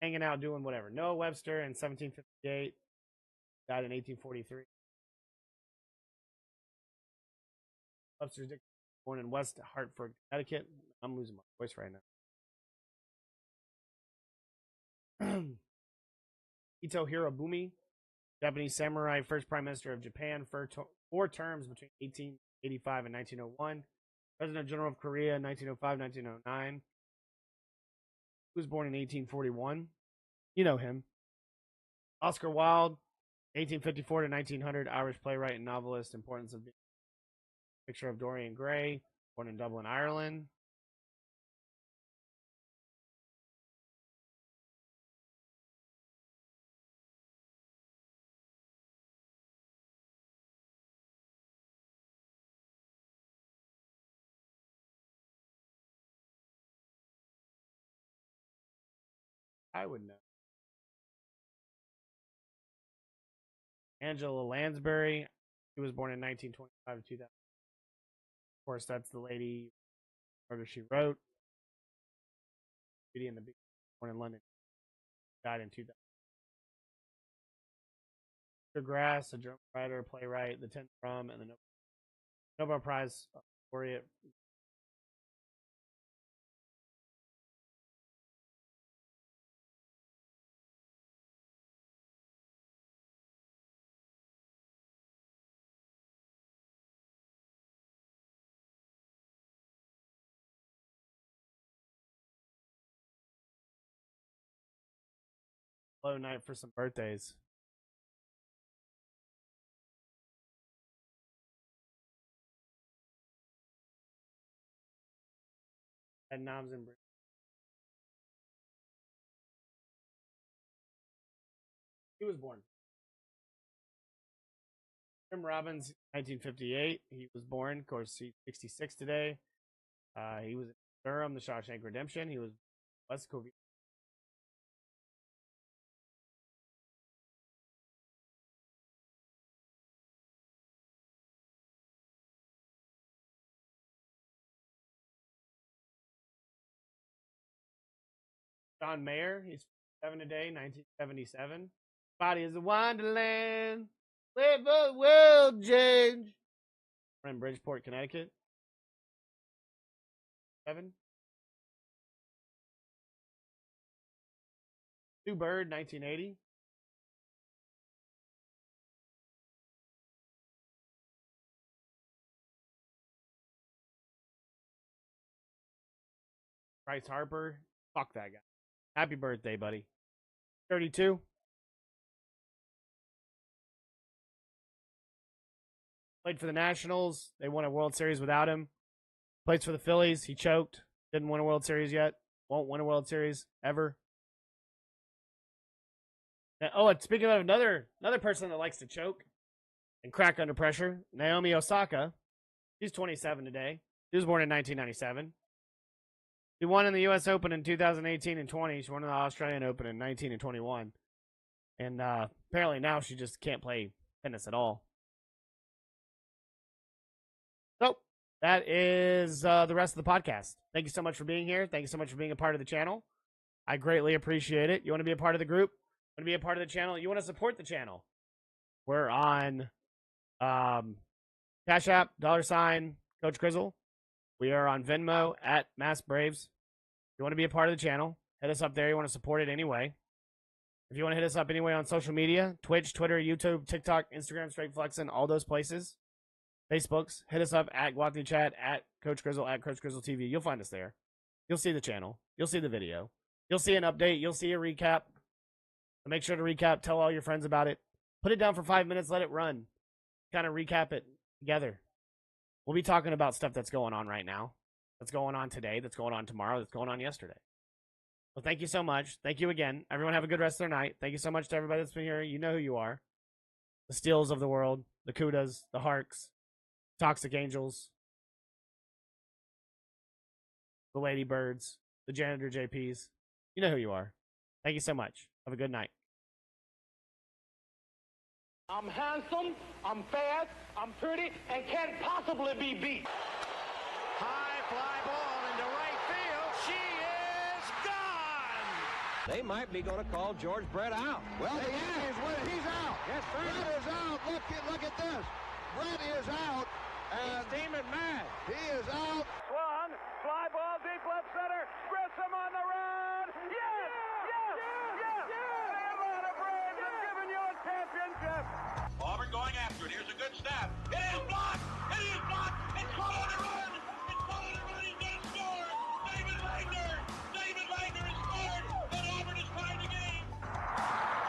hanging out, doing whatever. Noah Webster in 1758, died in 1843. Webster's born in West Hartford, Connecticut. I'm losing my voice right now. Ito Hirobumi, Japanese samurai, first prime minister of Japan, 4 terms between 1885 and 1901. President General of Korea, 1905-1909. He was born in 1841. You know him. Oscar Wilde, 1854 to 1900, Irish playwright and novelist. Importance of being Picture of Dorian Gray, born in Dublin, Ireland. I would know. Angela Lansbury. She was born in 1925 to 2000. Of course, that's the lady. Murder She Wrote. Beauty and the Beast. Born in London. Died in 2000. Grass, a German writer, playwright, the 10th Drum, and the Nobel Prize laureate. Slow night for some birthdays. Ed Knobs and Bridge. He was born. Tim Robbins, 1958. He was born. Of course, he's 66 today. He was in Durham, The Shawshank Redemption. He was West Covina. John Mayer, he's 7 today, 1977. Body is a wonderland where the world change. We're in Bridgeport, Connecticut. 7. Sue Bird, 1980. Bryce Harper, fuck that guy. Happy birthday, buddy. 32. Played for the Nationals. They won a World Series without him. Plays for the Phillies. He choked. Didn't win a World Series yet. Won't win a World Series ever. Oh, and speaking of another person that likes to choke and crack under pressure, Naomi Osaka. She's 27 today. She was born in 1997. She won in the U.S. Open in 2018 and 20. She won in the Australian Open in 19 and 21. And apparently now she just can't play tennis at all. So that is the rest of the podcast. Thank you so much for being here. Thank you so much for being a part of the channel. I greatly appreciate it. You want to be a part of the group? Want to be a part of the channel? You want to support the channel? We're on Cash App, $, Coach Grizzle. We are on Venmo at Mass Braves. If you want to be a part of the channel, hit us up there. You want to support it anyway. If you want to hit us up anyway on social media, Twitch, Twitter, YouTube, TikTok, Instagram, Straight Flexing, all those places. Facebooks, hit us up at Guatney Chat, at Coach Grizzle, at Coach Grizzle TV. You'll find us there. You'll see the channel. You'll see the video. You'll see an update. You'll see a recap. So make sure to recap. Tell all your friends about it. Put it down for 5 minutes. Let it run. Kind of recap it together. We'll be talking about stuff that's going on right now. That's going on today. That's going on tomorrow. That's going on yesterday. Well, thank you so much. Thank you again. Everyone have a good rest of their night. Thank you so much to everybody that's been here. You know who you are. The Steels of the world. The Kudas. The Harks. Toxic Angels. The Ladybirds. The Janitor JPs. You know who you are. Thank you so much. Have a good night. I'm handsome, I'm fast, I'm pretty, and can't possibly be beat. High fly ball into right field. She is gone. They might be going to call George Brett out. Well, he's out. Yes, sir. Brett is out. Look at this. Brett is out. And Steaming mad. he is out. Swung, fly ball deep left center, Grissom on the run. Yes! Atlanta Braves have given you a championship. Auburn going after it. Here's a good snap. It is blocked. It is blocked. It's caught on the run. It's caught on the run. He's going to score. David Wagner. David Wagner has scored. And Auburn is tied the game.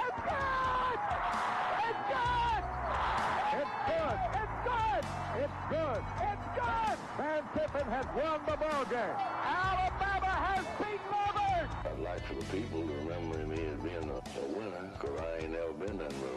It's good! It's good! It's good! It's good! It's good! It's good! Van Tippen has won the ball game. Alabama has beaten Auburn! I'd like for the people to remember me as being a winner, because I ain't never been done with